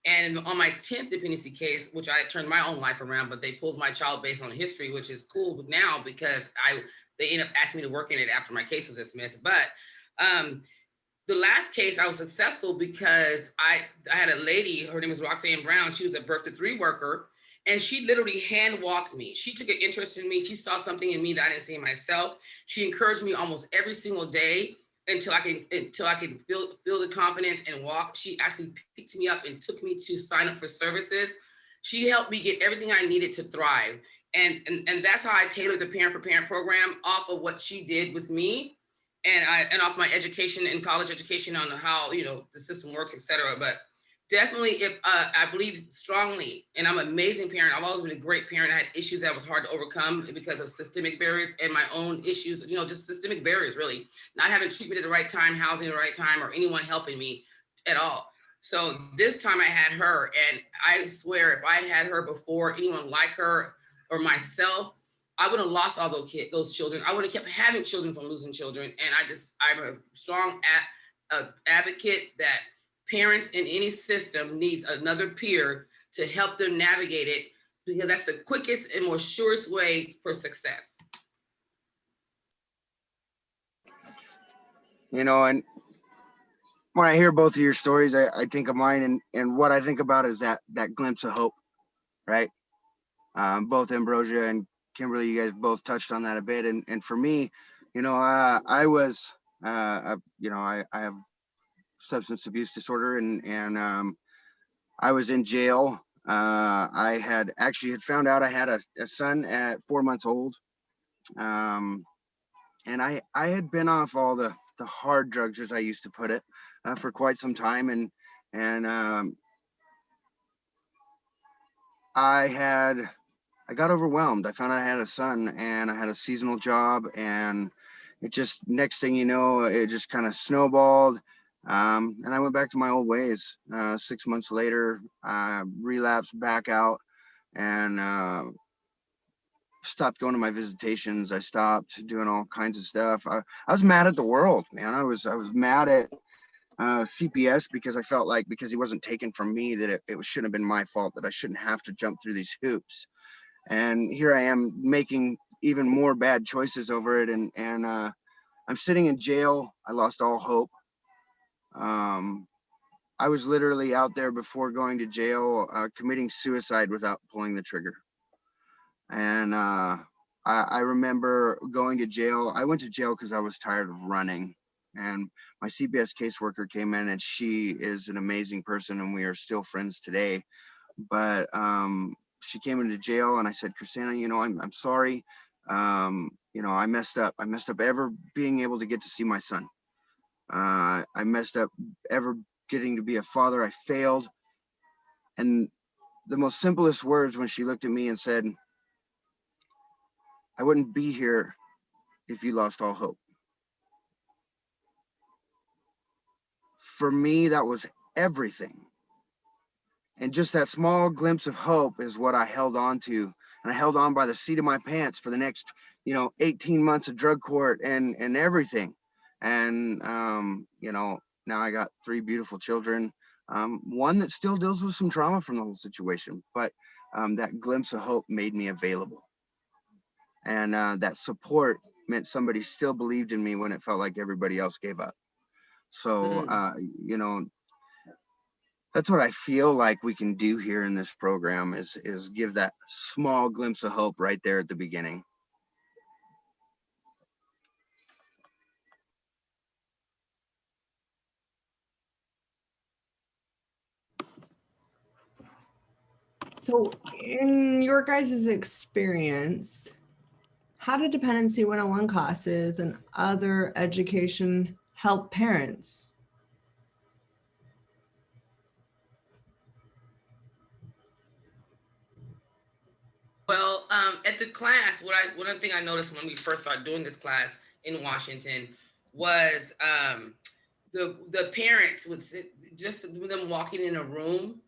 Speaker 4: And on my 10th dependency case, which I turned my own life around, but they pulled my child based on history, which is cool now because they ended up asking me to work in it after my case was dismissed. But the last case I was successful because I had a lady, her name is Roxanne Brown. She was a birth to 3 worker, and she literally hand walked me. She took an interest in me. She saw something in me that I didn't see in myself. She encouraged me almost every single day until I could feel the confidence and walk. She actually picked me up and took me to sign up for services. She helped me get everything I needed to thrive. And that's how I tailored the Parent for Parent program off of what she did with me. And off my education and college education on how, the system works, et cetera. But definitely, if I believe strongly, and I'm an amazing parent. I've always been a great parent. I had issues that was hard to overcome because of systemic barriers and my own issues, just systemic barriers, really. Not having treatment at the right time, housing at the right time, or anyone helping me at all. So this time I had her, and I swear if I had her before anyone like her or myself, I would have lost all those children. I would have kept having children from losing children. And I'm a strong advocate that parents in any system needs another peer to help them navigate it, because that's the quickest and most surest way for success.
Speaker 5: And when I hear both of your stories, I think of mine, and what I think about is that glimpse of hope, right? Both Ambrosia and Kimberly, you guys both touched on that a bit. And for me, I have substance abuse disorder, and I was in jail. I had found out I had a son at 4 months old. And I had been off all the hard drugs, as I used to put it, for quite some time. And I got overwhelmed. I found out I had a son, and I had a seasonal job, and it just, next thing you know, it just kind of snowballed. And I went back to my old ways. 6 months later, I relapsed back out, and stopped going to my visitations. I stopped doing all kinds of stuff. I was mad at the world, man. I was mad at CPS, because I felt like, because he wasn't taken from me, that it shouldn't have been my fault, that I shouldn't have to jump through these hoops. And here I am making even more bad choices over it. And I'm sitting in jail. I lost all hope. I was literally out there before going to jail, committing suicide without pulling the trigger. And I remember going to jail. I went to jail because I was tired of running. And my CPS caseworker came in, and she is an amazing person, and we are still friends today. But she came into jail, and I said, Christina, I'm sorry. I messed up. I messed up ever being able to get to see my son. I messed up ever getting to be a father. I failed. And the most simplest words, when she looked at me and said, I wouldn't be here if you lost all hope. For me, that was everything. And just that small glimpse of hope is what I held on to. And I held on by the seat of my pants for the next, 18 months of drug court and everything. And, now I got 3 beautiful children, one that still deals with some trauma from the whole situation, but that glimpse of hope made me available. And that support meant somebody still believed in me when it felt like everybody else gave up. So, that's what I feel like we can do here in this program is give that small glimpse of hope right there at the beginning.
Speaker 2: So in your guys' experience, how do Dependency 101 classes and other education help parents?
Speaker 4: Well, at the class, one thing I noticed when we first started doing this class in Washington was the parents would sit, just them walking in a room,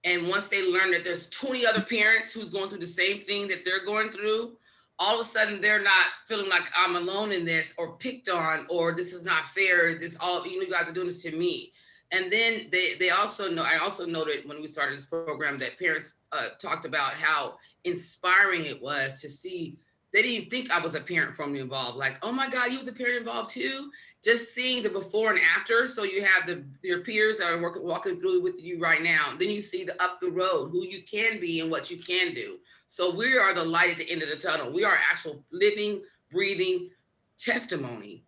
Speaker 4: and once they learn that there's 20 other parents who's going through the same thing that they're going through, all of a sudden they're not feeling like I'm alone in this or picked on or this is not fair. This all you guys are doing this to me. And then they also know, I also noted when we started this program that parents talked about how inspiring it was to see. They didn't think I was a parent from involved. Like, oh my God, you was a parent involved too? Just seeing the before and after. So you have your peers that are walking through with you right now. Then you see the up the road, who you can be and what you can do. So we are the light at the end of the tunnel. We are actual living, breathing testimony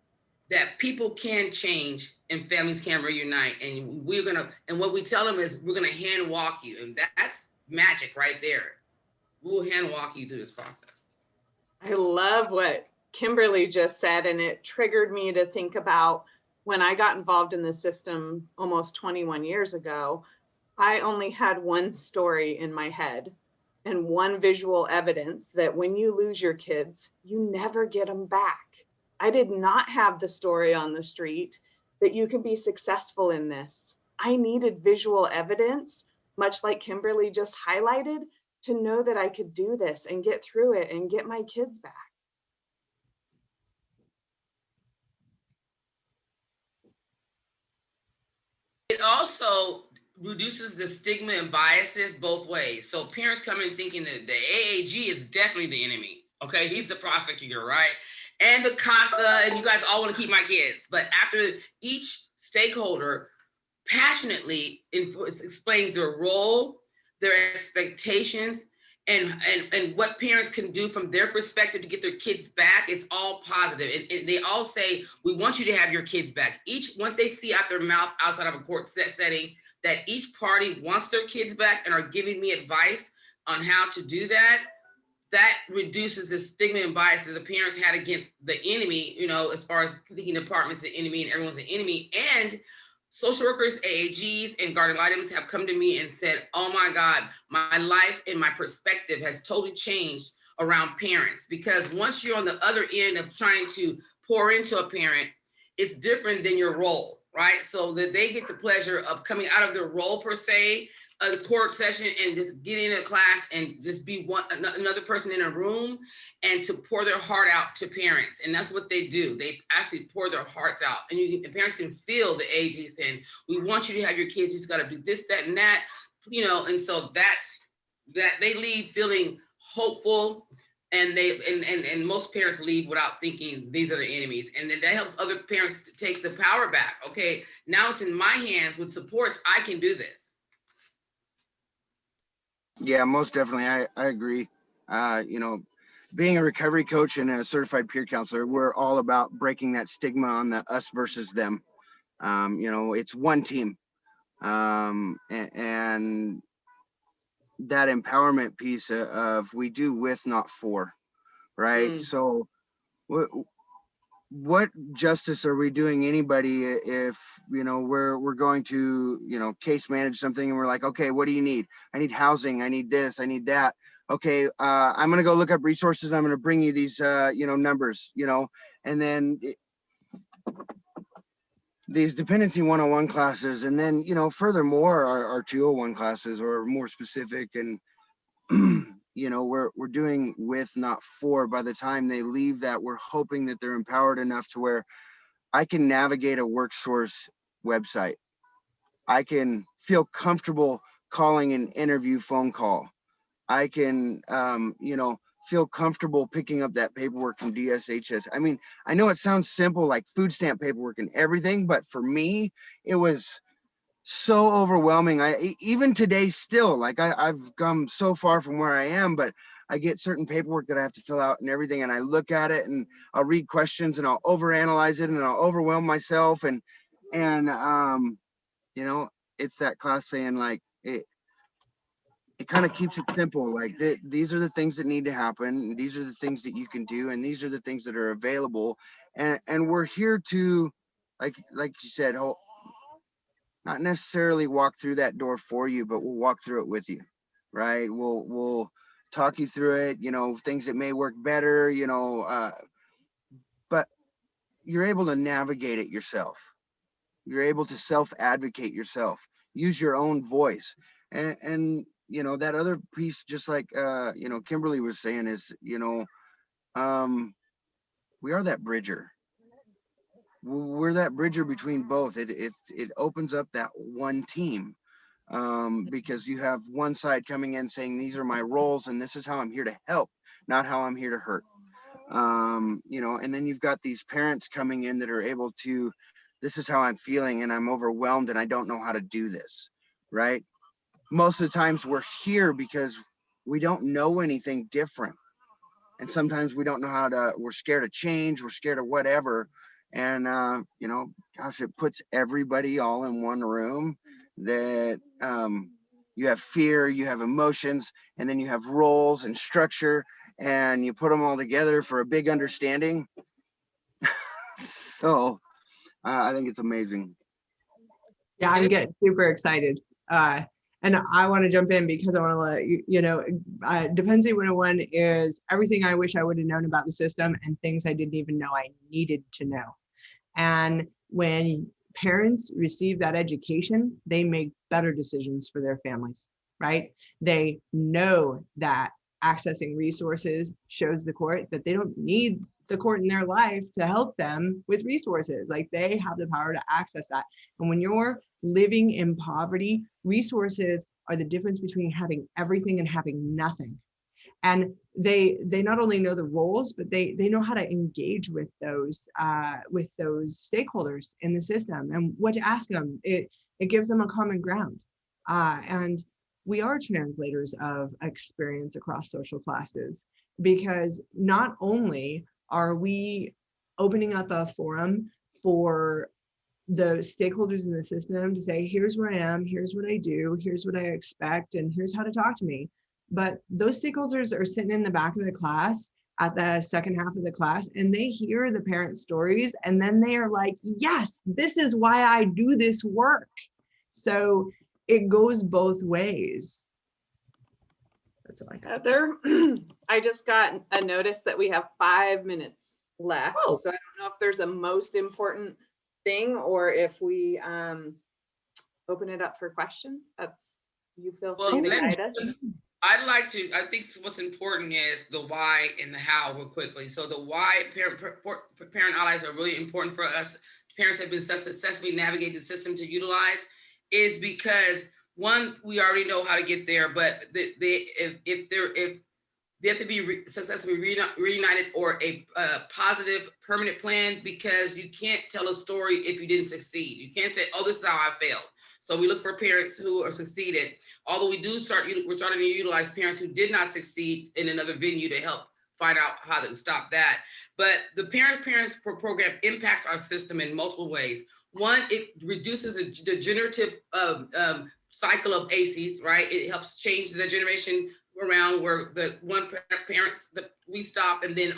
Speaker 4: that people can change and families can reunite. And and what we tell them is we're gonna hand walk you. And that's magic right there. We will hand walk you through this process.
Speaker 3: I love what Kimberly just said, and it triggered me to think about when I got involved in the system almost 21 years ago. I only had one story in my head and one visual evidence that when you lose your kids, you never get them back. I did not have the story on the street that you can be successful in this. I needed visual evidence, much like Kimberly just highlighted, to know that I could do this and get through it and get my kids back.
Speaker 4: It also reduces the stigma and biases both ways. So parents come in thinking that the AAG is definitely the enemy. Okay, he's the prosecutor, right? And the CASA, and you guys all want to keep my kids. But after each stakeholder passionately explains their role, their expectations, and what parents can do from their perspective to get their kids back, it's all positive. And they all say, we want you to have your kids back. Once they see out their mouth outside of a court setting that each party wants their kids back and are giving me advice on how to do that, that reduces the stigma and biases the parents had against the enemy, as far as thinking the department's the enemy and everyone's the enemy. And social workers, AAGs, and guardian items have come to me and said, oh my God, my life and my perspective has totally changed around parents. Because once you're on the other end of trying to pour into a parent, it's different than your role, right? So that they get the pleasure of coming out of their role per se, a court session, and just get in a class and just be another person in a room and to pour their heart out to parents. And that's what they do. They actually pour their hearts out. And parents can feel the AG saying, we want you to have your kids, you just gotta do this, that, and that, and so that's that they leave feeling hopeful. And and most parents leave without thinking these are the enemies. And then that helps other parents to take the power back. Okay, now it's in my hands with supports, I can do this.
Speaker 5: Yeah, most definitely. I agree. Being a recovery coach and a certified peer counselor, we're all about breaking that stigma on the us versus them. It's one team. And that empowerment piece of we do with, not for, right? So what justice are we doing anybody if we're going to case manage something and we're like, okay, what do you need? I need housing, I need this, I need that. Okay, I'm gonna go look up resources, I'm gonna bring you these numbers, and then these dependency 101 classes, and then, you know, furthermore, our 201 classes are more specific, and you know, we're doing with, not for. By the time they leave that, we're hoping that they're empowered enough to where I can navigate a WorkSource website. I can feel comfortable calling an interview phone call. I can, you know, feel comfortable picking up that paperwork from DSHS. I mean, I know it sounds simple, like food stamp paperwork and everything, but for me, it was so overwhelming. Even today still, like I've come so far from where I am, but I get certain paperwork that I have to fill out and everything, and I look at it and I'll read questions and I'll overanalyze it and I'll overwhelm myself, and you know, it's that class saying, like, it kind of keeps it simple. Like, these are the things that need to happen. These are the things that you can do, and these are the things that are available. And we're here to, like you said, not necessarily walk through that door for you, but we'll walk through it with you, right? We'll talk you through it. You know, things that may work better. You know, but you're able to navigate it yourself. You're able to self-advocate yourself. Use your own voice, and you know, that other piece, just like, you know, Kimberly was saying, is, you know, we are that bridger. We're that bridger between both. It opens up that one team, because you have one side coming in saying, these are my roles and this is how I'm here to help, not how I'm here to hurt. You know, and then you've got these parents coming in that are able to, this is how I'm feeling and I'm overwhelmed and I don't know how to do this, right? Most of the times we're here because we don't know anything different. And sometimes we don't know how to, we're scared of change, we're scared of whatever. And, you know, gosh, it puts everybody all in one room, that you have fear, you have emotions, and then you have roles and structure, and you put them all together for a big understanding. So I think it's amazing.
Speaker 2: Yeah, I'm getting super excited. And I want to jump in because I want to let you know, Dependency 101 is everything I wish I would have known about the system and things I didn't even know I needed to know. And when parents receive that education, they make better decisions for their families, right? They know that accessing resources shows the court that they don't need the court in their life to help them with resources. Like, they have the power to access that. And when you're living in poverty, resources are the difference between having everything and having nothing. And they not only know the roles, but they know how to engage with those stakeholders in the system and what to ask them. It gives them a common ground. And we are translators of experience across social classes, because not only are we opening up a forum for the stakeholders in the system to say, here's where I am, here's what I do, here's what I expect, and here's how to talk to me. But those stakeholders are sitting in the back of the class at the second half of the class, and they hear the parent stories, and then they are like, yes, this is why I do this work. So it goes both ways. That's all I got.
Speaker 3: Heather, I just got a notice that we have 5 minutes left.
Speaker 2: Oh.
Speaker 3: So I don't know if there's a most important thing or if we open it up for questions. That's, you feel free to guide us.
Speaker 4: I think what's important is the why and the how real quickly. So the why, parent allies are really important for us. Parents have been successfully navigating the system to utilize, is because, one, we already know how to get there, but if they have to be successfully reunited, or a positive permanent plan, because you can't tell a story if you didn't succeed. You can't say, oh, this is how I failed. So we look for parents who are succeeded. Although we're starting to utilize parents who did not succeed in another venue to help find out how to stop that. But the parents program impacts our system in multiple ways. One, it reduces the degenerative cycle of ACEs, right? It helps change the generation around, where the one parents that we stop, and then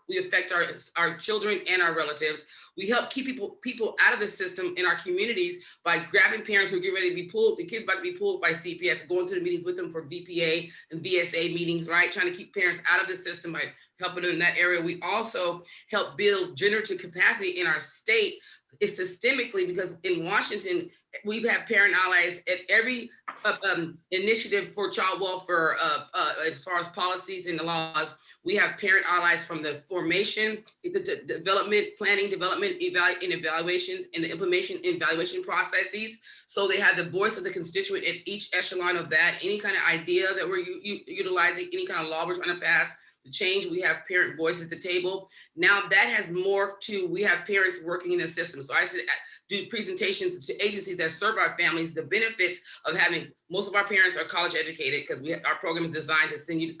Speaker 4: we affect our children and our relatives. We help keep people out of the system in our communities by grabbing parents who get ready to be pulled, the kids about to be pulled by CPS, going to the meetings with them for VPA and VSA meetings, right? Trying to keep parents out of the system by helping in that area. We also help build generative capacity in our state. It's systemically, because in Washington, we have parent allies at every initiative for child welfare, as far as policies and the laws. We have parent allies from the formation, the development, planning, development, evaluation, and the implementation and evaluation processes. So they have the voice of the constituent at each echelon of that. Any kind of idea that we're utilizing, any kind of law we're trying to pass, the change, we have parent voice at the table. Now that has morphed to, we have parents working in the system. So I do presentations to agencies that serve our families, the benefits of having, most of our parents are college educated, because our program is designed to send you,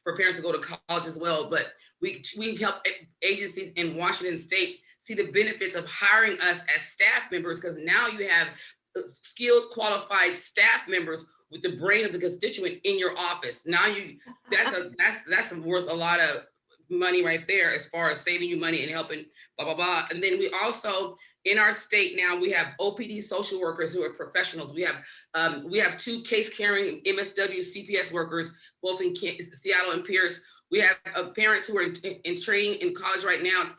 Speaker 4: for parents to go to college as well. But we help agencies in Washington State see the benefits of hiring us as staff members, because now you have skilled, qualified staff members with the brain of the constituent in your office. Now that's worth a lot of money right there, as far as saving you money and helping, blah, blah, blah. And then we also, in our state now, we have OPD social workers who are professionals. We have 2 case carrying MSW CPS workers, both in Seattle and Pierce. We have parents who are in training in college right now,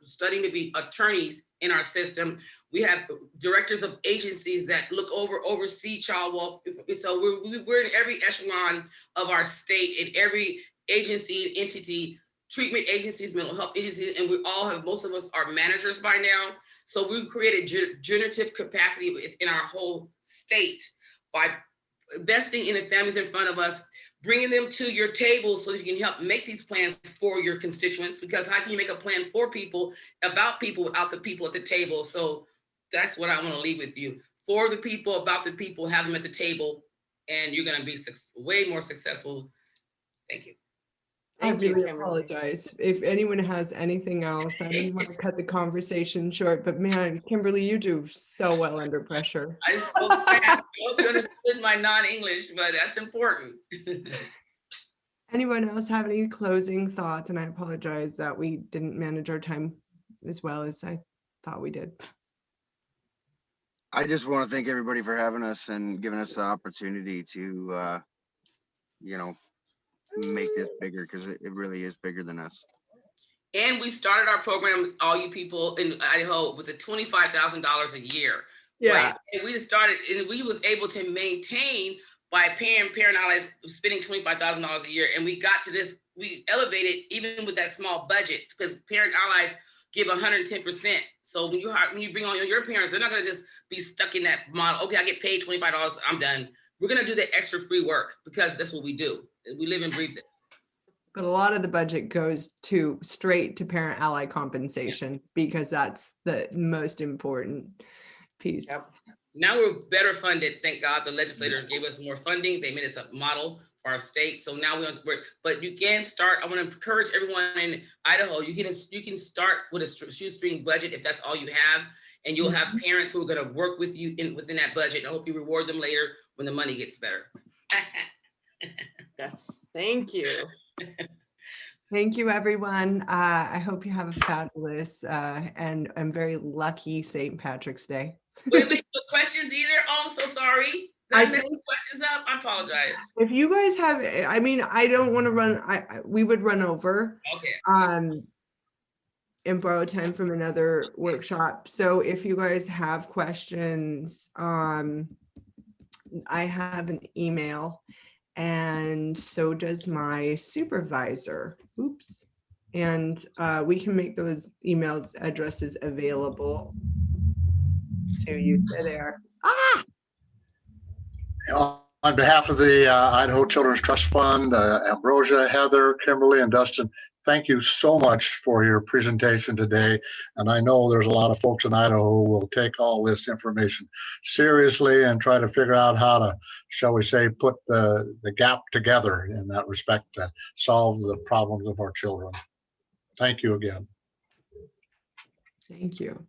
Speaker 4: studying to be attorneys in our system. We have directors of agencies that oversee child welfare. So we're in every echelon of our state, in every agency, entity, treatment agencies, mental health agencies, and most of us are managers by now. So we've created generative capacity in our whole state by investing in the families in front of us, bringing them to your table so that you can help make these plans for your constituents. Because how can you make a plan for people, about people, without the people at the table? So that's what I want to leave with you. For the people, about the people, have them at the table, and you're going to be way more successful. Thank you.
Speaker 2: I really
Speaker 3: Kimberly.
Speaker 2: apologize. If anyone has anything else, I didn't want to cut the conversation short, but man, Kimberly, you do so well under pressure.
Speaker 4: I spoke fast. I hope you understood my non-English, but that's important.
Speaker 2: Anyone else have any closing thoughts? And I apologize that we didn't manage our time as well as I thought we did.
Speaker 5: I just want to thank everybody for having us and giving us the opportunity to, make this bigger, because it really is bigger than us.
Speaker 4: And we started our program, all you people in Idaho, with a $25,000 a year.
Speaker 2: Yeah.
Speaker 4: Right? And we started, and we was able to maintain by paying parent allies, spending $25,000 a year. And we got to this, we elevated even with that small budget, because parent allies give 110%. So when you bring on your parents, they're not going to just be stuck in that model. Okay, I get paid $25, I'm done. We're going to do the extra free work, because that's what we do. We live and breathe it.
Speaker 2: But a lot of the budget goes straight to parent ally compensation, because that's the most important piece.
Speaker 4: Yep. Now we're better funded. Thank God the legislators gave us more funding. They made us a model for our state. So now but you can start. I want to encourage everyone in Idaho. You can start with a shoestring budget if that's all you have, and you'll have parents who are going to work with you within that budget. I hope you reward them later when the money gets better.
Speaker 3: Yes, thank you.
Speaker 2: Thank you, everyone. I hope you have a fabulous and I'm very lucky St. Patrick's Day.
Speaker 4: We didn't make no questions either. Oh, I'm so sorry. Did I mess the questions up? I apologize.
Speaker 2: If you guys have, I mean, I don't want to run. We would run over.
Speaker 4: Okay.
Speaker 2: And borrow time from another workshop. So if you guys have questions, I have an email, and so does my supervisor. Oops. And we can make those emails addresses available to you. There.
Speaker 1: On behalf of the Idaho Children's Trust Fund, Ambrosia, Heather, Kimberly, and Dustin, thank you so much for your presentation today. And I know there's a lot of folks in Idaho who will take all this information seriously and try to figure out how to, shall we say, put the gap together in that respect to solve the problems of our children. Thank you again.
Speaker 2: Thank you.